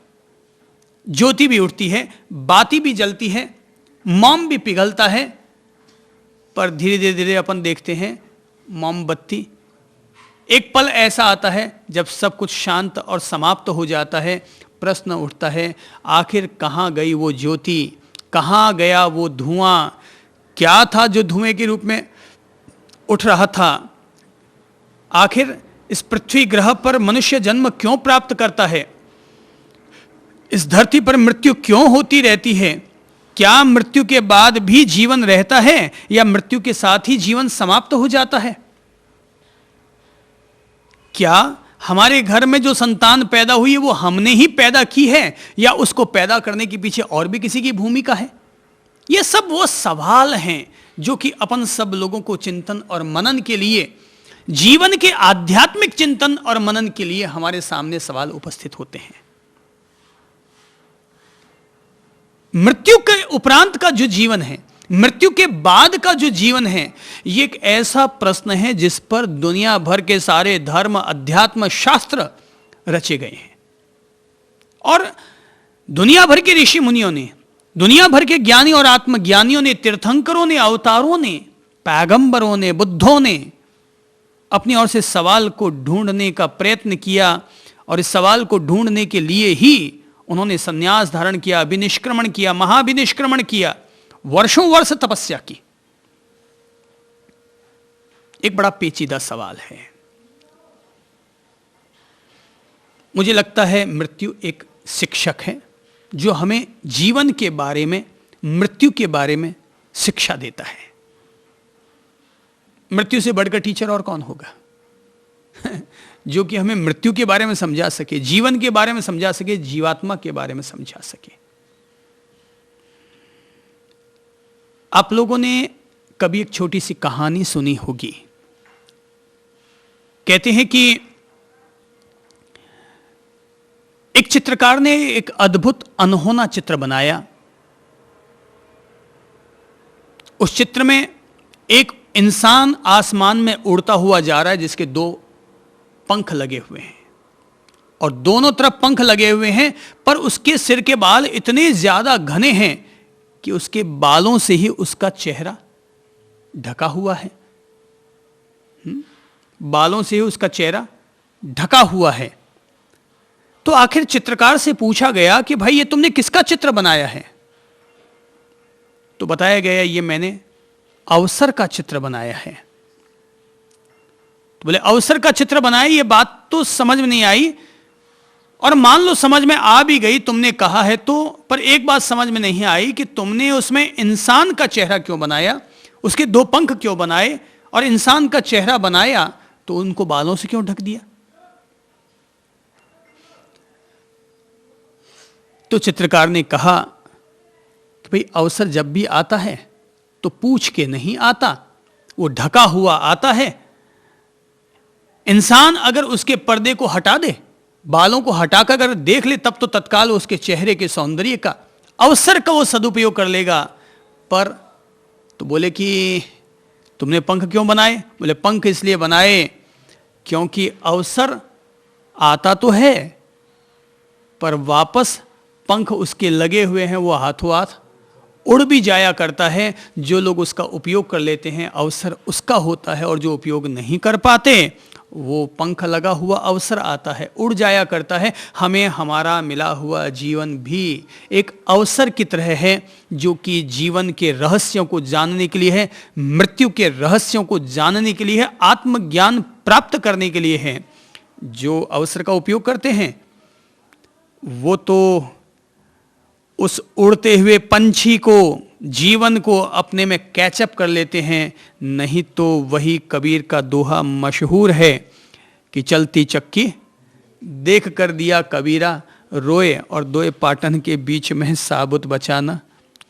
ज्योति भी उठती है, बाती भी जलती है, मोम भी पिघलता है, पर धीरे धीरे धीरे अपन देखते हैं मोमबत्ती एक पल ऐसा आता है जब सब कुछ शांत और समाप्त हो जाता है। प्रश्न उठता है, आखिर कहाँ गई वो ज्योति, कहाँ गया वो धुआं, क्या था जो धुएं के रूप में उठ रहा था। आखिर इस पृथ्वी ग्रह पर मनुष्य जन्म क्यों प्राप्त करता है, इस धरती पर मृत्यु क्यों होती रहती है, क्या मृत्यु के बाद भी जीवन रहता है या मृत्यु के साथ ही जीवन समाप्त हो जाता है। क्या हमारे घर में जो संतान पैदा हुई है वो हमने ही पैदा की है या उसको पैदा करने के पीछे और भी किसी की भूमिका है। ये सब वो सवाल हैं जो कि अपन सब लोगों को चिंतन और मनन के लिए, जीवन के आध्यात्मिक चिंतन और मनन के लिए हमारे सामने सवाल उपस्थित होते हैं। मृत्यु के उपरांत का जो जीवन है, मृत्यु के बाद का जो जीवन है, ये एक ऐसा प्रश्न है जिस पर दुनिया भर के सारे धर्म, अध्यात्म, शास्त्र रचे गए हैं और दुनिया भर के ऋषि मुनियों ने, दुनिया भर के ज्ञानी और आत्मज्ञानियों ने, तीर्थंकरों ने, अवतारों ने, पैगंबरों ने, बुद्धों ने अपनी ओर से सवाल को ढूंढने का प्रयत्न किया और इस सवाल को ढूंढने के लिए ही उन्होंने संन्यास धारण किया, विनिष्क्रमण किया, महाविनिष्क्रमण किया, वर्षों वर्ष तपस्या की। एक बड़ा पेचीदा सवाल है। मुझे लगता है मृत्यु एक शिक्षक है जो हमें जीवन के बारे में, मृत्यु के बारे में शिक्षा देता है। मृत्यु से बढ़कर टीचर और कौन होगा जो कि हमें मृत्यु के बारे में समझा सके, जीवन के बारे में समझा सके, जीवात्मा के बारे में समझा सके। आप लोगों ने कभी एक छोटी सी कहानी सुनी होगी। कहते हैं कि एक चित्रकार ने एक अद्भुत अनहोना चित्र बनाया उस चित्र में एक इंसान आसमान में उड़ता हुआ जा रहा है जिसके 2 पंख लगे हुए हैं और दोनों तरफ पंख लगे हुए हैं, पर उसके सिर के बाल इतने ज्यादा घने हैं कि उसके बालों से ही उसका चेहरा ढका हुआ है। बालों से ही उसका चेहरा ढका हुआ है। तो आखिर चित्रकार से पूछा गया कि भाई ये तुमने किसका चित्र बनाया है? तो बताया गया ये मैंने अवसर का चित्र बनाया है। तो बोले अवसर का चित्र बनाया, ये बात तो समझ में नहीं आई, और मान लो समझ में आ भी गई, तुमने कहा है तो, पर एक बात समझ में नहीं आई कि तुमने उसमें इंसान का चेहरा क्यों बनाया, उसके 2 पंख क्यों बनाए, और इंसान का चेहरा बनाया तो उनको बालों से क्यों ढक दिया? तो चित्रकार ने कहा कि भाई अवसर जब भी आता है तो पूछ के नहीं आता, वो ढका हुआ आता है। इंसान अगर उसके पर्दे को हटा दे, बालों को हटाकर अगर देख ले, तब तो तत्काल उसके चेहरे के सौंदर्य का, अवसर का वो सदुपयोग कर लेगा। पर तो बोले कि तुमने पंख क्यों बनाए? बोले पंख इसलिए बनाए क्योंकि अवसर आता तो है, पर वापस पंख उसके लगे हुए हैं, वो हाथों हाथ उड़ भी जाया करता है। जो लोग उसका उपयोग कर लेते हैं अवसर उसका होता है, और जो उपयोग नहीं कर पाते वो पंख लगा हुआ अवसर आता है, उड़ जाया करता है। हमें हमारा मिला हुआ जीवन भी एक अवसर की तरह है, जो कि जीवन के रहस्यों को जानने के लिए है, मृत्यु के रहस्यों को जानने के लिए है, आत्मज्ञान प्राप्त करने के लिए है। जो अवसर का उपयोग करते हैं वो तो उस उड़ते हुए पंछी को, जीवन को अपने में कैचअप कर लेते हैं। नहीं तो वही कबीर का दोहा मशहूर है कि चलती चक्की देख कर दिया कबीरा, रोए और 2 पाटन के बीच में साबुत बचाना।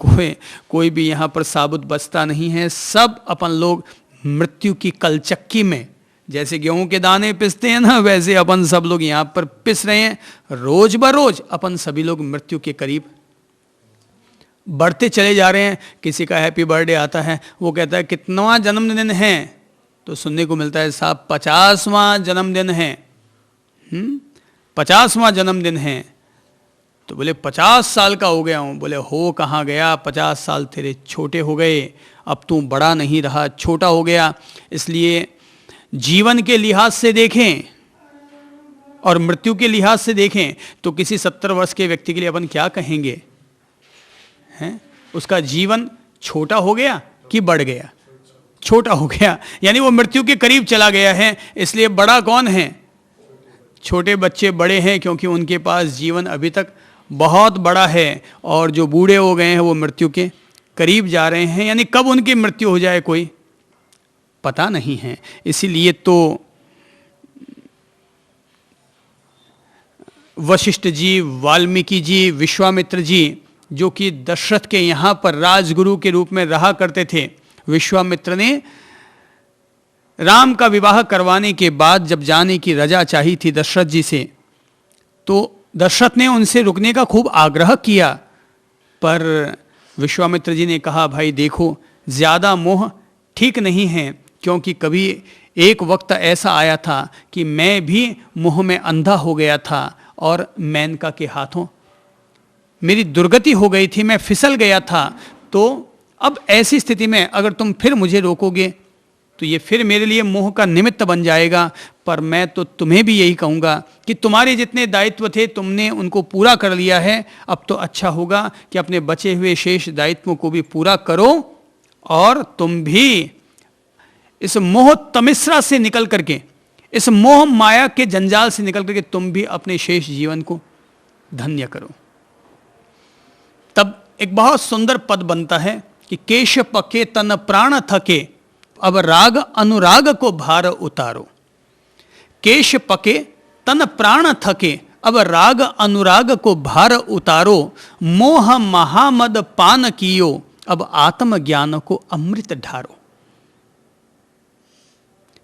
कोई भी यहाँ पर साबुत बचता नहीं है। सब अपन लोग मृत्यु की कलचक्की में, जैसे गेहूं के दाने पिसते हैं ना, वैसे अपन सब लोग यहाँ पर पिस रहे हैं। रोज बरोज अपन सभी लोग मृत्यु के करीब बढ़ते चले जा रहे हैं। किसी का हैप्पी बर्थडे आता है, वो कहता है कितनवां जन्मदिन है, तो सुनने को मिलता है साहब 50वां जन्मदिन है। 50वां जन्मदिन है। तो बोले 50 साल का हो गया हूँ। बोले हो कहाँ गया, 50 साल तेरे छोटे हो गए, अब तू बड़ा नहीं रहा, छोटा हो गया। इसलिए जीवन के लिहाज से देखें और मृत्यु के लिहाज से देखें तो किसी 70 वर्ष के व्यक्ति के लिए अपन क्या कहेंगे? हैं? उसका जीवन छोटा हो गया कि बढ़ गया? छोटा हो गया, यानी वो मृत्यु के करीब चला गया है। इसलिए बड़ा कौन है? छोटे बच्चे बड़े हैं क्योंकि उनके पास जीवन अभी तक बहुत बड़ा है, और जो बूढ़े हो गए हैं वो मृत्यु के करीब जा रहे हैं। यानी कब उनकी मृत्यु हो जाए कोई पता नहीं है। इसीलिए तो वशिष्ठ जी, वाल्मीकि जी, विश्वामित्र जी, जो कि दशरथ के यहाँ पर राजगुरु के रूप में रहा करते थे, विश्वामित्र ने राम का विवाह करवाने के बाद जब जाने की रजा चाही थी दशरथ जी से, तो दशरथ ने उनसे रुकने का खूब आग्रह किया, पर विश्वामित्र जी ने कहा भाई देखो, ज़्यादा मोह ठीक नहीं है, क्योंकि कभी एक वक्त ऐसा आया था कि मैं भी मोह में अंधा हो गया था और मेनका के हाथों मेरी दुर्गति हो गई थी, मैं फिसल गया था। तो अब ऐसी स्थिति में अगर तुम फिर मुझे रोकोगे तो ये फिर मेरे लिए मोह का निमित्त बन जाएगा। पर मैं तो तुम्हें भी यही कहूँगा कि तुम्हारे जितने दायित्व थे तुमने उनको पूरा कर लिया है। अब तो अच्छा होगा कि अपने बचे हुए शेष दायित्वों को भी पूरा करो, और तुम भी इस मोह तमिश्रा से निकल करके, इस मोह माया के जंजाल से निकल करके तुम भी अपने शेष जीवन को धन्य करो। तब एक बहुत सुंदर पद बनता है कि केश पके तन प्राण थके, अब राग अनुराग को भार उतारो। केश पके तन प्राण थके, अब राग अनुराग को भार उतारो। मोह महामद पान कियो, अब आत्मज्ञान को अमृत ढारो।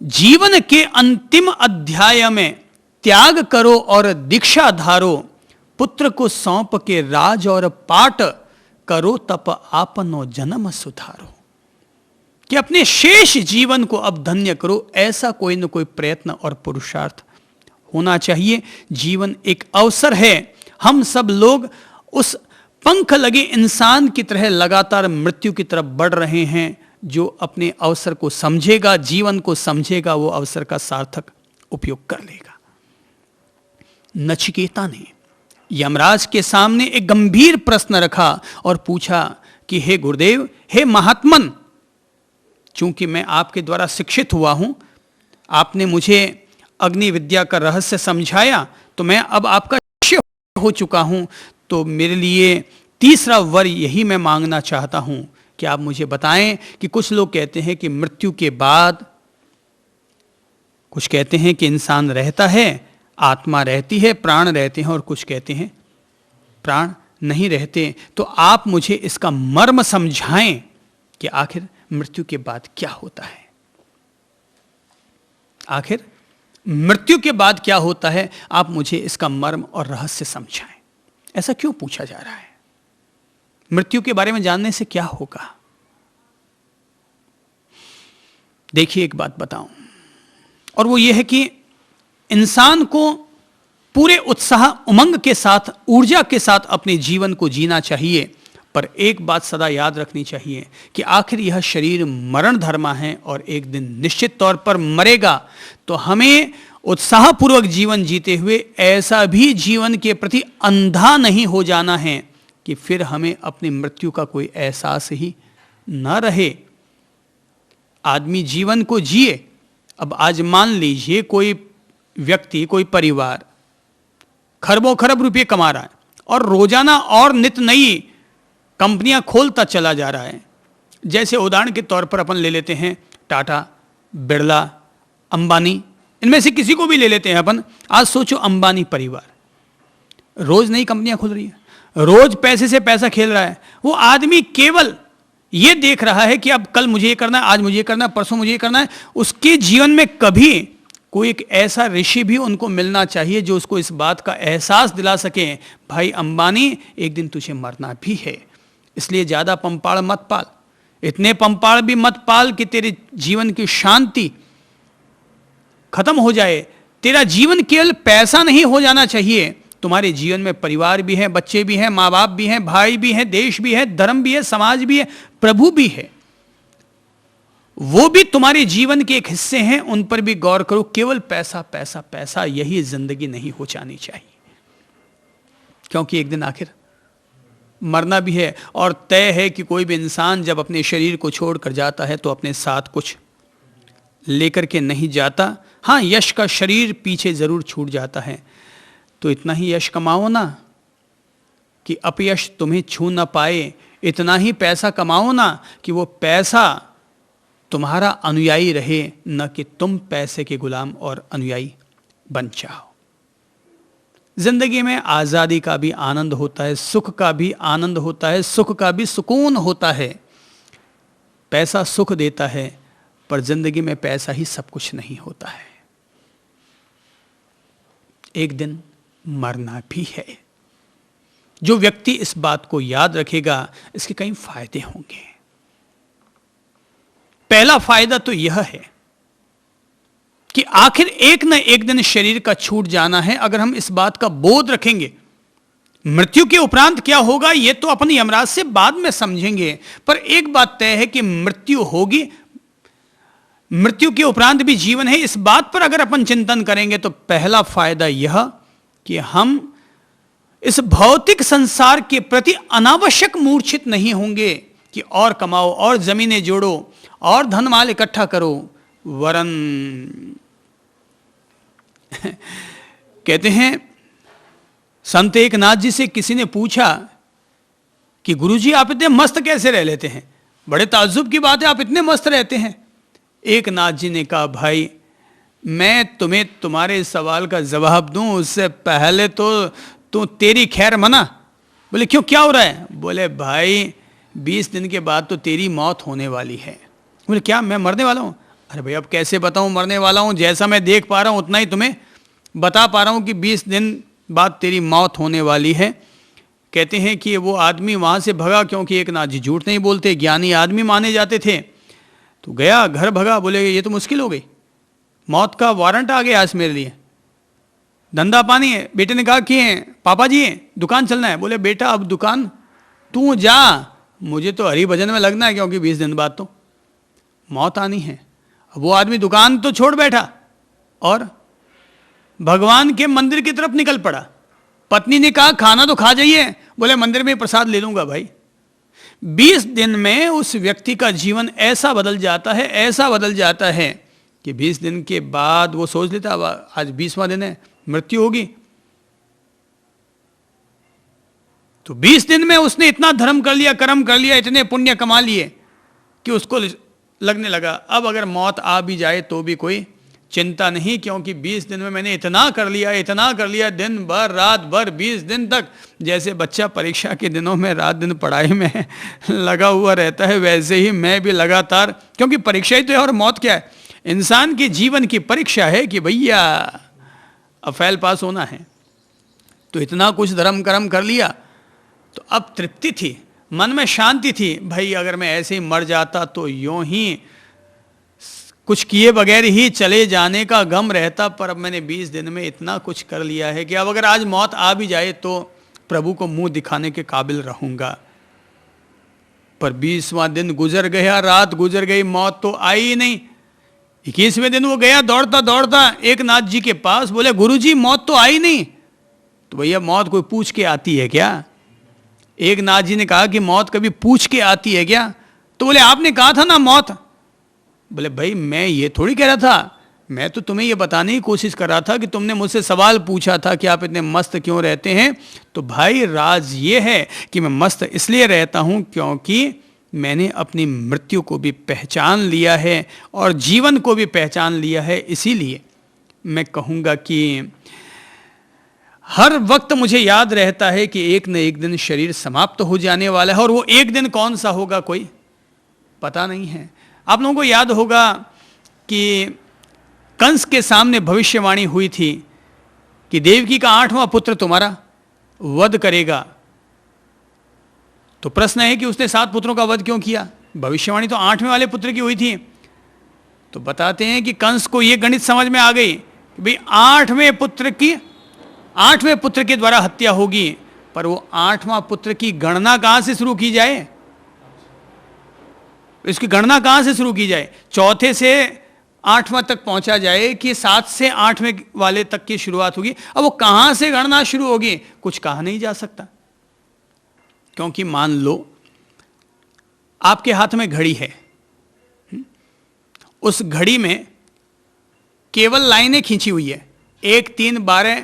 जीवन के अंतिम अध्याय में त्याग करो और दीक्षा धारो। पुत्र को सौंप के राज और पाट, करो तप आपनो जन्म सुधारो। कि अपने शेष जीवन को अब धन्य करो, ऐसा कोई न कोई प्रयत्न और पुरुषार्थ होना चाहिए। जीवन एक अवसर है, हम सब लोग उस पंख लगे इंसान की तरह लगातार मृत्यु की तरफ बढ़ रहे हैं। जो अपने अवसर को समझेगा, जीवन को समझेगा, वो अवसर का सार्थक उपयोग कर लेगा। नचिकेता ने यमराज के सामने एक गंभीर प्रश्न रखा और पूछा कि हे गुरुदेव, हे महात्मन, चूंकि मैं आपके द्वारा शिक्षित हुआ हूं, आपने मुझे अग्नि विद्या का रहस्य समझाया, तो मैं अब आपका शिष्य हो चुका हूं, तो मेरे लिए तीसरा वर यही मैं मांगना चाहता हूं कि आप मुझे बताएं कि कुछ लोग कहते हैं कि मृत्यु के बाद, कुछ कहते हैं कि इंसान रहता है, आत्मा रहती है, प्राण रहते हैं, और कुछ कहते हैं प्राण नहीं रहते। तो आप मुझे इसका मर्म समझाएं कि आखिर मृत्यु के बाद क्या होता है। आखिर मृत्यु के बाद क्या होता है, आप मुझे इसका मर्म और रहस्य समझाएं। ऐसा क्यों पूछा जा रहा है? मृत्यु के बारे में जानने से क्या होगा? देखिए, एक बात बताऊं, और वो ये है कि इंसान को पूरे उत्साह, उमंग के साथ, ऊर्जा के साथ अपने जीवन को जीना चाहिए, पर एक बात सदा याद रखनी चाहिए कि आखिर यह शरीर मरण धर्मा है और एक दिन निश्चित तौर पर मरेगा। तो हमें उत्साहपूर्वक जीवन जीते हुए ऐसा भी जीवन के प्रति अंधा नहीं हो जाना है कि फिर हमें अपनी मृत्यु का कोई एहसास ही न रहे। आदमी जीवन को जिए। अब आज मान लीजिए कोई व्यक्ति, कोई परिवार खरबों खरब रुपये कमा रहा है और रोजाना और नित नई कंपनियां खोलता चला जा रहा है। जैसे उदाहरण के तौर पर अपन ले लेते हैं टाटा, बिरला, अंबानी, इनमें से किसी को भी ले लेते हैं अपन। आज सोचो, अंबानी परिवार रोज नई कंपनियां खुल रही है, रोज पैसे से पैसा खेल रहा है। वो आदमी केवल ये देख रहा है कि अब कल मुझे ये करना है, आज मुझे ये करना है, परसों मुझे ये करना है। उसके जीवन में कभी कोई एक ऐसा ऋषि भी उनको मिलना चाहिए जो उसको इस बात का एहसास दिला सके, भाई अंबानी, एक दिन तुझे मरना भी है, इसलिए ज्यादा पंपाड़ मत पाल, इतने पंपाड़ भी मत पाल कि तेरे जीवन की शांति खत्म हो जाए। तेरा जीवन केवल पैसा नहीं हो जाना चाहिए, तुम्हारे जीवन में परिवार भी है, बच्चे भी हैं, माँ बाप भी हैं, भाई भी हैं, देश भी है, धर्म भी है, समाज भी है, प्रभु भी है, वो भी तुम्हारे जीवन के एक हिस्से हैं, उन पर भी गौर करो। केवल पैसा पैसा पैसा, यही जिंदगी नहीं हो जानी चाहिए, क्योंकि एक दिन आखिर मरना भी है। और तय है कि कोई भी इंसान जब अपने शरीर को छोड़कर जाता है तो अपने साथ कुछ लेकर के नहीं जाता। हाँ, यश का शरीर पीछे जरूर छूट जाता है। तो इतना ही यश कमाओ ना कि अपयश तुम्हें छू ना पाए, इतना ही पैसा कमाओ ना कि वो पैसा तुम्हारा अनुयायी रहे, न कि तुम पैसे के गुलाम और अनुयायी बन जाओ। जिंदगी में आज़ादी का भी आनंद होता है, सुख का भी आनंद होता है, सुख का भी सुकून होता है। पैसा सुख देता है, पर जिंदगी में पैसा ही सब कुछ नहीं होता है। एक दिन मरना भी है। जो व्यक्ति इस बात को याद रखेगा, इसके कई फायदे होंगे। पहला फायदा तो यह है कि आखिर एक न एक दिन शरीर का छूट जाना है। अगर हम इस बात का बोध रखेंगे, मृत्यु के उपरांत क्या होगा ये तो अपन यमराज से बाद में समझेंगे, पर एक बात तय है कि मृत्यु होगी, मृत्यु के उपरांत भी जीवन है। इस बात पर अगर अपन चिंतन करेंगे तो पहला फायदा यह कि हम इस भौतिक संसार के प्रति अनावश्यक मूर्छित नहीं होंगे कि और कमाओ और जमीनें जोड़ो और धन माल इकट्ठा करो। वरन कहते हैं, संत एकनाथ जी से किसी ने पूछा कि गुरुजी आप इतने मस्त कैसे रह लेते हैं, बड़े ताज्जुब की बात है आप इतने मस्त रहते हैं। एकनाथ जी ने कहा, भाई मैं तुम्हें तुम्हारे सवाल का जवाब दूं उससे पहले तो तेरी खैर मना। बोले क्यों, क्या हो रहा है? बोले भाई 20 दिन के बाद तो तेरी मौत होने वाली है। बोले क्या, मैं मरने वाला हूँ? अरे भाई अब कैसे बताऊँ मरने वाला हूँ, जैसा मैं देख पा रहा हूँ उतना ही तुम्हें बता पा रहा हूँ कि 20 दिन बाद तेरी मौत होने वाली है। कहते हैं कि वो आदमी वहाँ से भगा, क्योंकि एकनाथ जी झूठ नहीं बोलते, ज्ञानी आदमी माने जाते थे। तो गया, घर भगा, बोले ये तो मुश्किल हो गई, मौत का वारंट आ गया आज मेरे लिए, धंधा पानी है। बेटे ने कहा कि पापा जी दुकान चलना है। बोले बेटा अब दुकान तू जा, मुझे तो हरि भजन में लगना है, क्योंकि 20 दिन बाद तो मौत आनी है। अब वो आदमी दुकान तो छोड़ बैठा और भगवान के मंदिर की तरफ निकल पड़ा। पत्नी ने कहा खाना तो खा जाइए। बोले मंदिर में प्रसाद ले लूंगा भाई। 20 दिन में उस व्यक्ति का जीवन ऐसा बदल जाता है, ऐसा बदल जाता है कि 20 दिन के बाद वो सोच लेता अब आज 20वां दिन है, मृत्यु होगी। तो 20 दिन में उसने इतना धर्म कर लिया, कर्म कर लिया, इतने पुण्य कमा लिए कि उसको लगने लगा अब अगर मौत आ भी जाए तो भी कोई चिंता नहीं, क्योंकि 20 दिन में मैंने इतना कर लिया, इतना कर लिया, दिन भर रात भर 20 दिन तक। जैसे बच्चा परीक्षा के दिनों में रात दिन पढ़ाई में लगा हुआ रहता है, वैसे ही मैं भी लगातार, क्योंकि परीक्षा ही तो है। और मौत क्या है? इंसान के जीवन की परीक्षा है कि भैया अब फेल पास होना है। तो इतना कुछ धर्म कर्म कर लिया तो अब तृप्ति थी, मन में शांति थी। भाई अगर मैं ऐसे ही मर जाता तो यूं ही कुछ किए बगैर ही चले जाने का गम रहता, पर अब मैंने 20 दिन में इतना कुछ कर लिया है कि अब अगर आज मौत आ भी जाए तो प्रभु को मुंह दिखाने के काबिल रहूंगा। पर 20वां दिन गुजर गया, रात गुजर गई, मौत तो आई ही नहीं। 21वें दिन वो गया दौड़ता दौड़ता एक नाथ जी के पास, बोले गुरुजी मौत तो आई नहीं। तो भैया मौत कोई पूछ के आती है क्या? एक नाथ जी ने कहा कि मौत कभी पूछ के आती है क्या? तो बोले आपने कहा था ना मौत। बोले भाई मैं ये थोड़ी कह रहा था, मैं तो तुम्हें ये बताने की कोशिश कर रहा था कि तुमने मुझसे सवाल पूछा था कि आप इतने मस्त क्यों रहते हैं। तो भाई राज ये है कि मैं मस्त इसलिए रहता हूं क्योंकि मैंने अपनी मृत्यु को भी पहचान लिया है और जीवन को भी पहचान लिया है। इसीलिए मैं कहूँगा कि हर वक्त मुझे याद रहता है कि एक न एक दिन शरीर समाप्त हो जाने वाला है, और वो एक दिन कौन सा होगा कोई पता नहीं है। आप लोगों को याद होगा कि कंस के सामने भविष्यवाणी हुई थी कि देवकी का 8वां पुत्र तुम्हारा वध करेगा। तो प्रश्न है कि उसने 7 पुत्रों का वध क्यों किया? भविष्यवाणी तो 8वें वाले पुत्र की हुई थी। तो बताते हैं कि कंस को यह गणित समझ में आ गई कि भाई 8वें पुत्र के द्वारा हत्या होगी, पर वो 8वां पुत्र की गणना कहां से शुरू की जाए? इसकी गणना कहां से शुरू की जाए? चौथे से 8वां तक पहुंचा जाए कि 7 से 8वें वाले तक की शुरुआत होगी? अब वो कहां से गणना शुरू होगी कुछ कहा नहीं जा सकता। क्योंकि मान लो आपके हाथ में घड़ी है, उस घड़ी में केवल लाइनें खींची हुई है, 1 3 12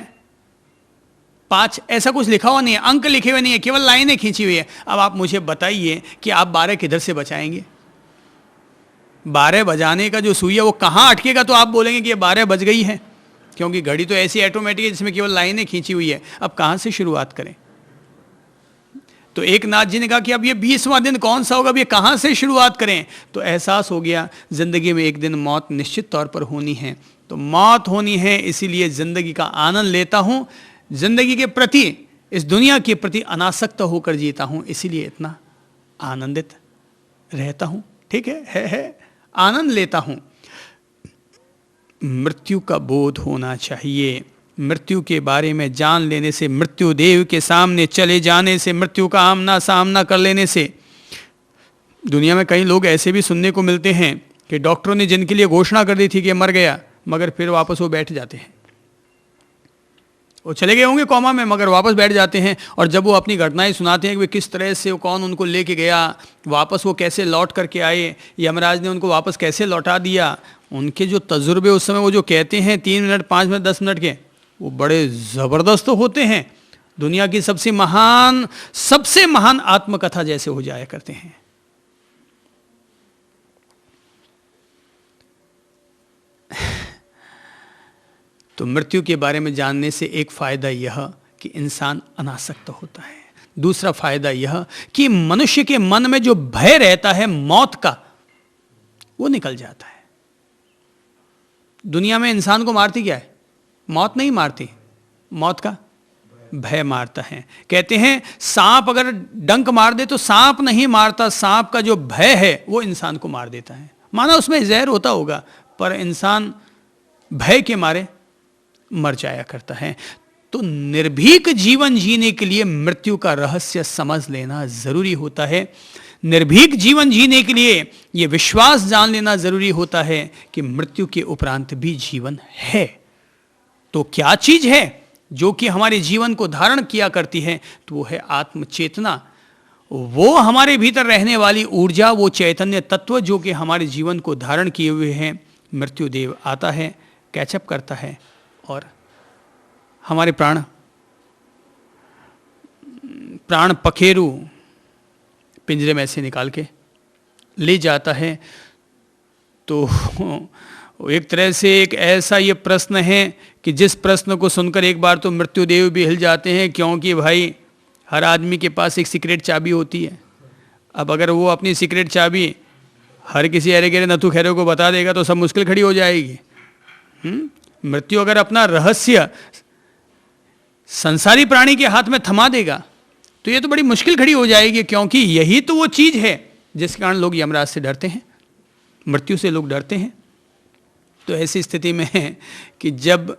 5 ऐसा कुछ लिखा हुआ नहीं है, अंक लिखे हुए नहीं है, केवल लाइनें खींची हुई है। अब आप मुझे बताइए कि आप 12 किधर से बचाएंगे? 12 बजाने का जो सुई है वो कहाँ अटकेगा? तो आप बोलेंगे कि ये 12 बज गई है, क्योंकि घड़ी तो ऐसी ऑटोमेटिक है जिसमें केवल लाइनें खींची हुई है। अब कहाँ से शुरुआत करें? तो एक नाथ जी ने कहा कि अब ये 20वां दिन कौन सा होगा, अब ये कहाँ से शुरुआत करें? तो एहसास हो गया जिंदगी में एक दिन मौत निश्चित तौर पर होनी है। तो मौत होनी है, इसीलिए जिंदगी का आनंद लेता हूँ, जिंदगी के प्रति, इस दुनिया के प्रति अनासक्त होकर जीता हूँ, इसीलिए इतना आनंदित रहता हूँ। ठीक है, आनंद लेता हूँ। मृत्यु का बोध होना चाहिए। मृत्यु के बारे में जान लेने से, मृत्यु देव के सामने चले जाने से, मृत्यु का आमना सामना कर लेने से। दुनिया में कई लोग ऐसे भी सुनने को मिलते हैं कि डॉक्टरों ने जिनके लिए घोषणा कर दी थी कि मर गया, मगर फिर वापस वो बैठ जाते हैं। वो चले गए होंगे कोमा में, मगर वापस बैठ जाते हैं। और जब वो अपनी घटनाएं सुनाते हैं कि वे किस तरह से, वो कौन उनको लेके गया, वापस वो कैसे लौट करके आए, यमराज ने उनको वापस कैसे लौटा दिया, उनके जो तजुर्बे उस समय वो जो कहते हैं 3 मिनट 5 मिनट 10 मिनट के, वो बड़े ज़बरदस्त होते हैं। दुनिया की सबसे महान आत्मकथा जैसे हो जाया करते हैं। तो मृत्यु के बारे में जानने से एक फ़ायदा यह कि इंसान अनासक्त होता है। दूसरा फ़ायदा यह कि मनुष्य के मन में जो भय रहता है मौत का, वो निकल जाता है। दुनिया में इंसान को मारती क्या है? मौत नहीं मारती, मौत का भय मारता है। कहते हैं सांप अगर डंक मार दे तो सांप नहीं मारता, सांप का जो भय है वो इंसान को मार देता है। माना उसमें जहर होता होगा, पर इंसान भय के मारे मर जाया करता है। तो निर्भीक जीवन जीने के लिए मृत्यु का रहस्य समझ लेना जरूरी होता है। निर्भीक जीवन जीने के लिए यह विश्वास जान लेना जरूरी होता है कि मृत्यु के उपरांत भी जीवन है। तो क्या चीज है जो कि हमारे जीवन को धारण किया करती है? तो वो है आत्मचेतना, वो हमारे भीतर रहने वाली ऊर्जा, वो चैतन्य तत्व जो कि हमारे जीवन को धारण किए हुए हैं। मृत्युदेव आता है, कैचअप करता है और हमारे प्राण पखेरु पिंजरे में से निकाल के ले जाता है। तो एक तरह से एक ऐसा ये प्रश्न है कि जिस प्रश्न को सुनकर एक बार तो मृत्युदेव भी हिल जाते हैं, क्योंकि भाई हर आदमी के पास एक सीक्रेट चाबी होती है। अब अगर वो अपनी सीक्रेट चाबी हर किसी अरे गहरे नथु खैरे को बता देगा तो सब मुश्किल खड़ी हो जाएगी। मृत्यु अगर अपना रहस्य संसारी प्राणी के हाथ में थमा देगा तो ये तो बड़ी मुश्किल खड़ी हो जाएगी, क्योंकि यही तो वो चीज है जिस कारण लोग यमराज से डरते हैं, मृत्यु से लोग डरते हैं। तो ऐसी स्थिति में है कि जब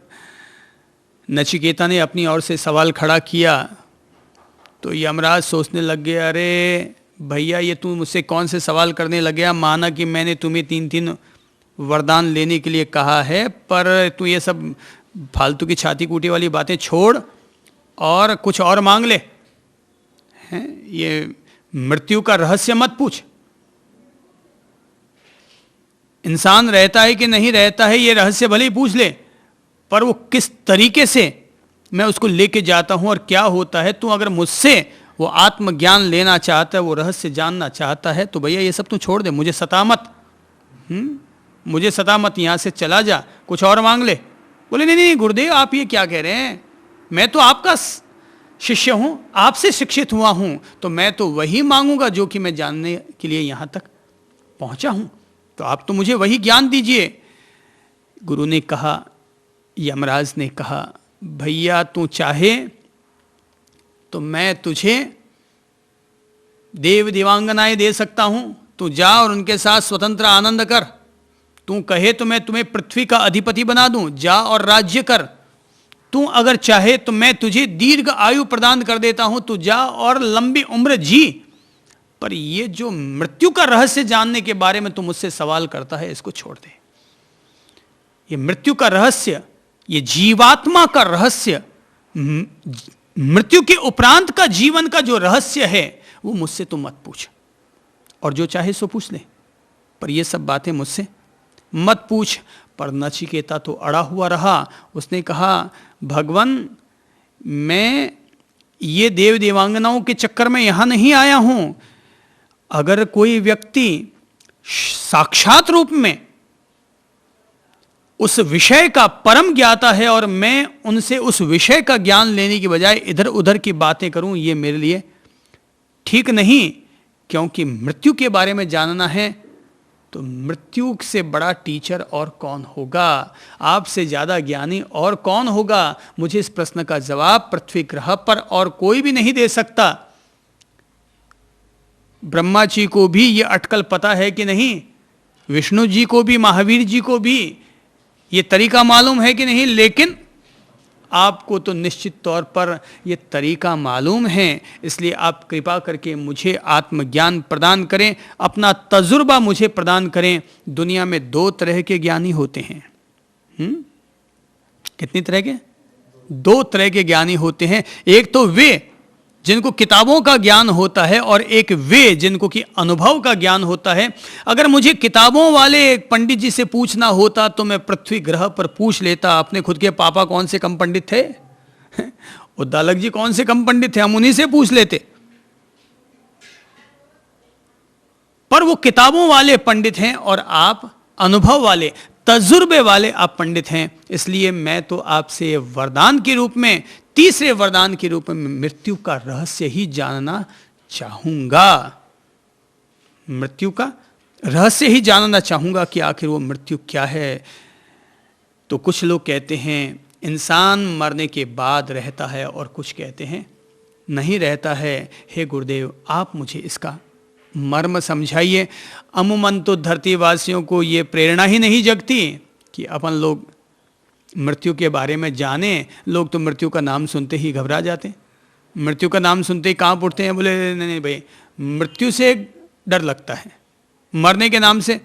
नचिकेता ने अपनी ओर से सवाल खड़ा किया तो यमराज सोचने लग गए, अरे भैया ये तू मुझसे कौन से सवाल करने लग गया? माना कि मैंने तुम्हें 3-3 वरदान लेने के लिए कहा है, पर तू ये सब फालतू की छाती कूटी वाली बातें छोड़ और कुछ और मांग ले। हैं, ये मृत्यु का रहस्य मत पूछ। इंसान रहता है कि नहीं रहता है ये रहस्य भले ही पूछ ले, पर वो किस तरीके से मैं उसको लेके जाता हूं और क्या होता है। तू अगर मुझसे वो आत्मज्ञान लेना चाहता है, वो रहस्य जानना चाहता है, तो भैया ये सब तू छोड़ दे, मुझे सता मत। मुझे सता मत, यहां से चला जा, कुछ और मांग ले। बोले नहीं नहीं गुरुदेव, आप ये क्या कह रहे हैं? मैं तो आपका शिष्य हूं, आपसे शिक्षित हुआ हूं, तो मैं तो वही मांगूंगा जो कि मैं जानने के लिए यहां तक पहुंचा हूं। तो आप तो मुझे वही ज्ञान दीजिए। गुरु ने कहा, यमराज ने कहा, भैया तू चाहे तो मैं तुझे देव देवांगनाएं दे सकता हूं, तू जा और उनके साथ स्वतंत्र आनंद कर। तू कहे तो मैं तुम्हें पृथ्वी का अधिपति बना दूं, जा और राज्य कर। तू अगर चाहे तो मैं तुझे दीर्घ आयु प्रदान कर देता हूं, तू जा और लंबी उम्र जी। पर ये जो मृत्यु का रहस्य जानने के बारे में तू मुझसे सवाल करता है, इसको छोड़ दे। ये मृत्यु का रहस्य, ये जीवात्मा का रहस्य, मृत्यु के उपरांत का जीवन का जो रहस्य है, वो मुझसे तू मत पूछ। और जो चाहे सो पूछ ले, पर ये सब बातें मुझसे मत पूछ। पर नचिकेता तो अड़ा हुआ रहा। उसने कहा, भगवान मैं ये देव देवांगनाओं के चक्कर में यहां नहीं आया हूं। अगर कोई व्यक्ति साक्षात रूप में उस विषय का परम ज्ञाता है और मैं उनसे उस विषय का ज्ञान लेने की बजाय इधर उधर की बातें करूं, ये मेरे लिए ठीक नहीं। क्योंकि मृत्यु के बारे में जानना है तो मृत्यु से बड़ा टीचर और कौन होगा, आपसे ज्यादा ज्ञानी और कौन होगा। मुझे इस प्रश्न का जवाब पृथ्वी ग्रह पर और कोई भी नहीं दे सकता। ब्रह्मा जी को भी ये अटकल पता है कि नहीं, विष्णु जी को भी, महावीर जी को भी ये तरीका मालूम है कि नहीं, लेकिन आपको तो निश्चित तौर पर ये तरीका मालूम है। इसलिए आप कृपा करके मुझे आत्मज्ञान प्रदान करें, अपना तजुर्बा मुझे प्रदान करें। दुनिया में 2 तरह के ज्ञानी होते हैं। कितनी तरह के? 2 तरह के ज्ञानी होते हैं। एक तो वे जिनको किताबों का ज्ञान होता है, और एक वे जिनको कि अनुभव का ज्ञान होता है। अगर मुझे किताबों वाले पंडित जी से पूछना होता तो मैं पृथ्वी ग्रह पर पूछ लेता, अपने खुद के पापा कौन से कम पंडित थे, उद्दालक जी कौन से कम पंडित थे, हम उन्हीं से पूछ लेते। पर वो किताबों वाले पंडित हैं और आप अनुभव वाले, तजुर्बे वाले आप पंडित हैं। इसलिए मैं तो आपसे वरदान के रूप में, तीसरे वरदान के रूप में मृत्यु का रहस्य ही जानना चाहूंगा। मृत्यु का रहस्य ही जानना चाहूंगा कि आखिर वो मृत्यु क्या है। तो कुछ लोग कहते हैं इंसान मरने के बाद रहता है, और कुछ कहते हैं नहीं रहता है। हे गुरुदेव, आप मुझे इसका मर्म समझाइए। अमूमन तो धरतीवासियों को ये प्रेरणा ही नहीं जगती कि अपन लोग मृत्यु के बारे में जाने। लोग तो मृत्यु का नाम सुनते ही घबरा जाते हैं, मृत्यु का नाम सुनते ही कांप उठते हैं, बोले नहीं नहीं भाई, मृत्यु से डर लगता है, मरने के नाम से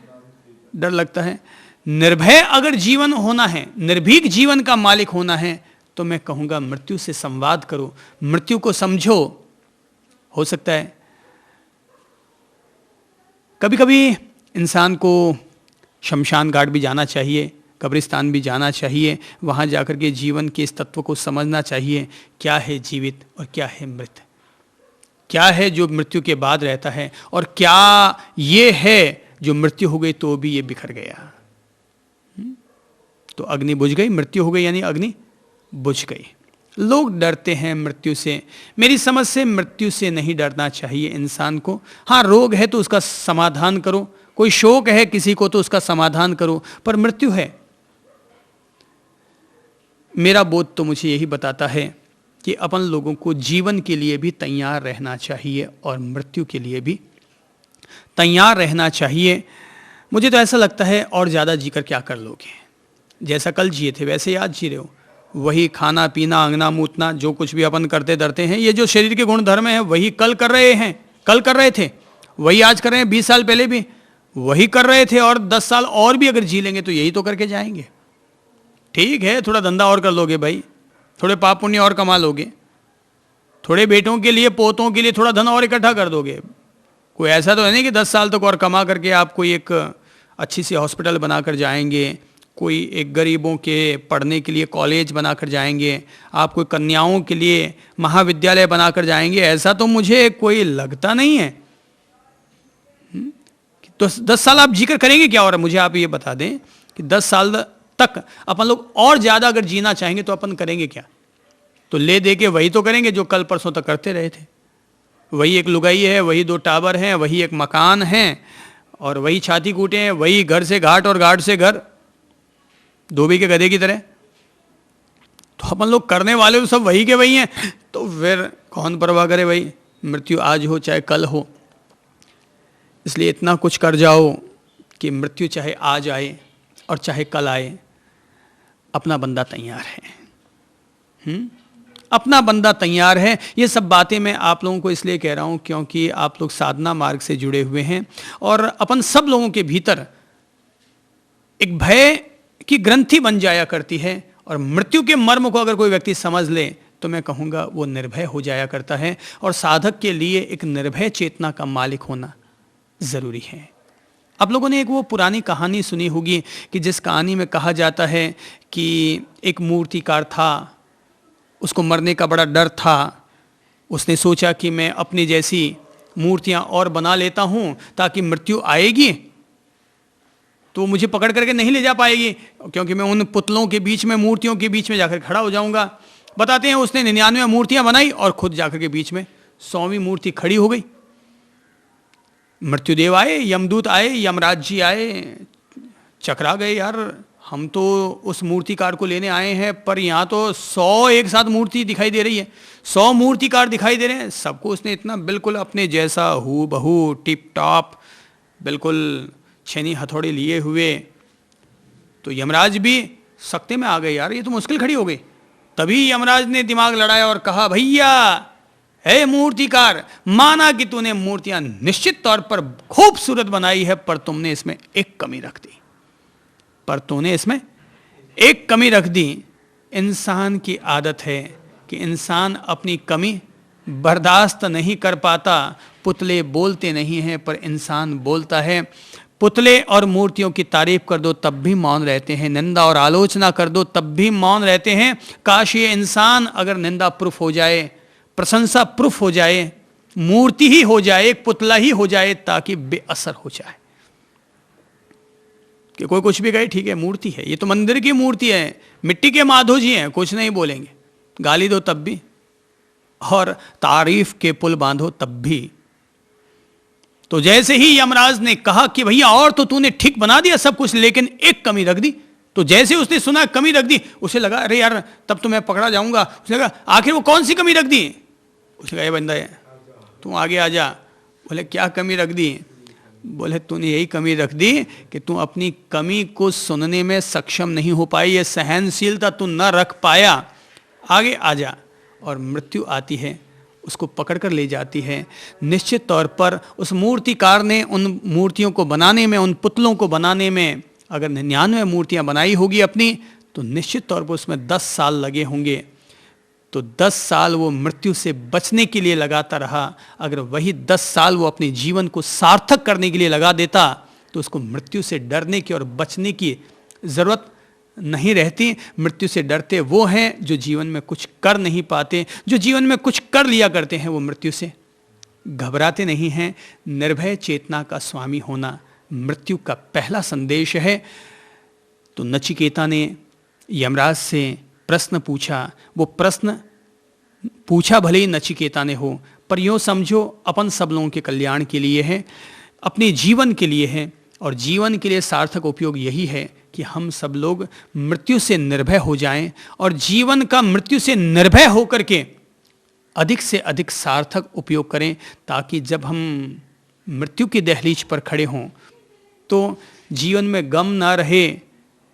डर लगता है। निर्भय अगर जीवन होना है, निर्भीक जीवन का मालिक होना है, तो मैं कहूँगा मृत्यु से संवाद करो, मृत्यु को समझो। हो सकता है कभी कभी इंसान को शमशान घाट भी जाना चाहिए, कब्रिस्तान भी जाना चाहिए, वहाँ जाकर के जीवन के इस तत्व को समझना चाहिए, क्या है जीवित और क्या है मृत, क्या है जो मृत्यु के बाद रहता है, और क्या ये है जो मृत्यु हो गई तो भी ये बिखर गया। तो अग्नि बुझ गई, मृत्यु हो गई, यानी अग्नि बुझ गई। लोग डरते हैं मृत्यु से, मेरी समझ से मृत्यु से नहीं डरना चाहिए इंसान को। हाँ, रोग है तो उसका समाधान करो, कोई शोक है किसी को तो उसका समाधान करो, पर मृत्यु है, मेरा बोध तो मुझे यही बताता है कि अपन लोगों को जीवन के लिए भी तैयार रहना चाहिए और मृत्यु के लिए भी तैयार रहना चाहिए। मुझे तो ऐसा लगता है और ज़्यादा जीकर क्या कर लोगे, जैसा कल जिए थे वैसे ही आज जी रहे हो, वही खाना पीना अंगना मूतना जो कुछ भी अपन करते डरते हैं, ये जो शरीर के गुण धर्म हैं वही कल कर रहे हैं, कल कर रहे थे, वही आज कर रहे हैं, 20 साल पहले भी वही कर रहे थे, और 10 साल और भी अगर जी लेंगे तो यही तो करके जाएंगे। ठीक है, थोड़ा धंधा और कर लोगे भाई, थोड़े पाप पुण्य और कमा लोगे, थोड़े बेटों के लिए पोतों के लिए थोड़ा धन और इकट्ठा कर दोगे। कोई ऐसा तो है नहीं कि 10 साल तक और कमा करके आप कोई एक अच्छी सी हॉस्पिटल बनाकर जाएंगे, कोई एक गरीबों के पढ़ने के लिए कॉलेज बनाकर जाएंगे, आप कोई कन्याओं के लिए महाविद्यालय बनाकर जाएंगे, ऐसा तो मुझे कोई लगता नहीं है। तो 10 साल आप जीकर करेंगे क्या? और मुझे आप ये बता दें कि 10 साल तक अपन लोग और ज़्यादा अगर जीना चाहेंगे तो अपन करेंगे क्या? तो ले दे के वही तो करेंगे जो कल परसों तक करते रहे थे। वही एक लुगाई है, वही 2 टावर हैं, वही एक मकान है, और वही छाती कूटे हैं, वही घर से घाट और घाट से घर, धोबी के गधे की तरह। तो अपन लोग करने वाले तो सब वही के वही हैं, तो फिर कौन परवाह करे भाई, मृत्यु आज हो चाहे कल हो। इसलिए इतना कुछ कर जाओ कि मृत्यु चाहे आज आए और चाहे कल आए, अपना बंदा तैयार है। अपना बंदा तैयार है। ये सब बातें मैं आप लोगों को इसलिए कह रहा हूँ क्योंकि आप लोग साधना मार्ग से जुड़े हुए हैं, और अपन सब लोगों के भीतर एक भय की ग्रंथि बन जाया करती है, और मृत्यु के मर्म को अगर कोई व्यक्ति समझ ले तो मैं कहूँगा वो निर्भय हो जाया करता है। और साधक के लिए एक निर्भय चेतना का मालिक होना ज़रूरी है। आप लोगों ने एक वो पुरानी कहानी सुनी होगी कि जिस कहानी में कहा जाता है कि एक मूर्तिकार था, उसको मरने का बड़ा डर था, उसने सोचा कि मैं अपनी जैसी मूर्तियाँ और बना लेता हूँ ताकि मृत्यु आएगी तो मुझे पकड़ करके नहीं ले जा पाएगी, क्योंकि मैं उन पुतलों के बीच में, मूर्तियों के बीच में जाकर खड़ा हो जाऊंगा। बताते हैं उसने 99 मूर्तियां बनाई और खुद जाकर के बीच में 100वीं मूर्ति खड़ी हो गई। मृत्युदेव आए, यमदूत आए, यमराज जी आए, चकरा गए, यार हम तो उस मूर्तिकार को लेने आए हैं, पर यहाँ तो 100 एक साथ मूर्ति दिखाई दे रही है, 100 मूर्तिकार दिखाई दे रहे हैं। सबको उसने इतना बिल्कुल अपने जैसा हू बहू टिप टॉप बिल्कुल छेनी हथौड़ी लिए हुए, तो यमराज भी सख्ते में आ गए, यार ये तो मुश्किल खड़ी हो गई। तभी यमराज ने दिमाग लड़ाया और कहा, भैया हे मूर्तिकार, माना कि तूने मूर्तियां निश्चित तौर पर खूबसूरत बनाई है, पर तुमने इसमें एक कमी रख दी, पर तूने इसमें एक कमी रख दी। इंसान की आदत है कि इंसान अपनी कमी बर्दाश्त नहीं कर पाता। पुतले बोलते नहीं हैं पर इंसान बोलता है। पुतले और मूर्तियों की तारीफ कर दो तब भी मौन रहते हैं, निंदा और आलोचना कर दो तब भी मौन रहते हैं। काश ये इंसान अगर निंदा प्रूफ हो जाए, प्रशंसा प्रूफ हो जाए, मूर्ति ही हो जाए, एक पुतला ही हो जाए, ताकि बेअसर हो जाए कि कोई कुछ भी कहे ठीक है मूर्ति है, ये तो मंदिर की मूर्ति है, मिट्टी के माधो जी हैं, कुछ नहीं बोलेंगे, गाली दो तब भी और तारीफ के पुल बांधो तब भी। तो जैसे ही यमराज ने कहा कि भैया और तो तूने ठीक बना दिया सब कुछ, लेकिन एक कमी रख दी, तो जैसे उसने सुना कमी रख दी, उसे लगा अरे यार तब तो मैं पकड़ा जाऊंगा। उसे लगा आखिर वो कौन सी कमी रख दी। उसे कहा बंदा है तू आगे आ जा, बोले क्या कमी रख दी? बोले तूने यही कमी रख दी कि तू अपनी कमी को सुनने में सक्षम नहीं हो पाई, ये सहनशीलता तू न रख पाया। आगे आ जा। और मृत्यु आती है, उसको पकड़ कर ले जाती है। निश्चित तौर पर उस मूर्तिकार ने उन मूर्तियों को बनाने में, उन पुतलों को बनाने में, अगर 99 मूर्तियां बनाई होगी अपनी, तो निश्चित तौर पर उसमें 10 साल लगे होंगे। तो 10 साल वो मृत्यु से बचने के लिए लगाता रहा। अगर वही 10 साल वो अपने जीवन को सार्थक करने के लिए लगा देता, तो उसको मृत्यु से डरने की और बचने की ज़रूरत नहीं रहती। मृत्यु से डरते वो हैं जो जीवन में कुछ कर नहीं पाते। जो जीवन में कुछ कर लिया करते हैं वो मृत्यु से घबराते नहीं हैं। निर्भय चेतना का स्वामी होना मृत्यु का पहला संदेश है। तो नचिकेता ने यमराज से प्रश्न पूछा। वो प्रश्न पूछा भले ही नचिकेता ने हो, पर यूँ समझो अपन सब लोगों के कल्याण के लिए है, अपने जीवन के लिए है। और जीवन के लिए सार्थक उपयोग यही है कि हम सब लोग मृत्यु से निर्भय हो जाएं और जीवन का मृत्यु से निर्भय होकर के अधिक से अधिक सार्थक उपयोग करें, ताकि जब हम मृत्यु की दहलीज पर खड़े हों तो जीवन में गम ना रहे,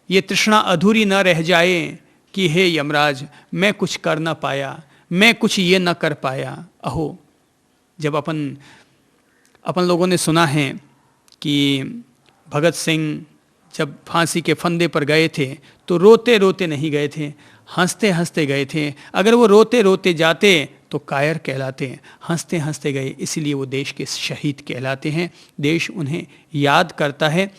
ये तृष्णा अधूरी ना रह जाए कि हे यमराज मैं कुछ कर ना पाया, मैं कुछ ये ना कर पाया। अहो, जब अपन लोगों ने सुना है कि भगत सिंह जब फांसी के फंदे पर गए थे तो रोते रोते नहीं गए थे, हंसते हंसते गए थे। अगर वो रोते रोते जाते तो कायर कहलाते, हंसते हंसते गए, इसीलिए वो देश के शहीद कहलाते हैं। देश उन्हें याद करता है।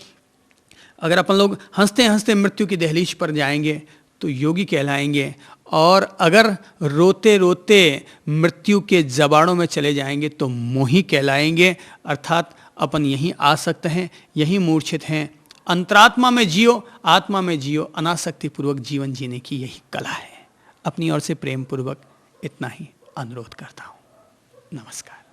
अगर अपन लोग हंसते हंसते मृत्यु की दहलीज पर जाएंगे तो योगी कहलाएंगे, और अगर रोते रोते मृत्यु के जबाड़ों में चले जाएंगे तो मोही कहलाएंगे। अर्थात अपन यहीं आ सकते हैं, यहीं मूर्छित हैं। अंतरात्मा में जियो, आत्मा में जियो, अनासक्ति पूर्वक जीवन जीने की यही कला है। अपनी ओर से प्रेम पूर्वक इतना ही अनुरोध करता हूँ। नमस्कार।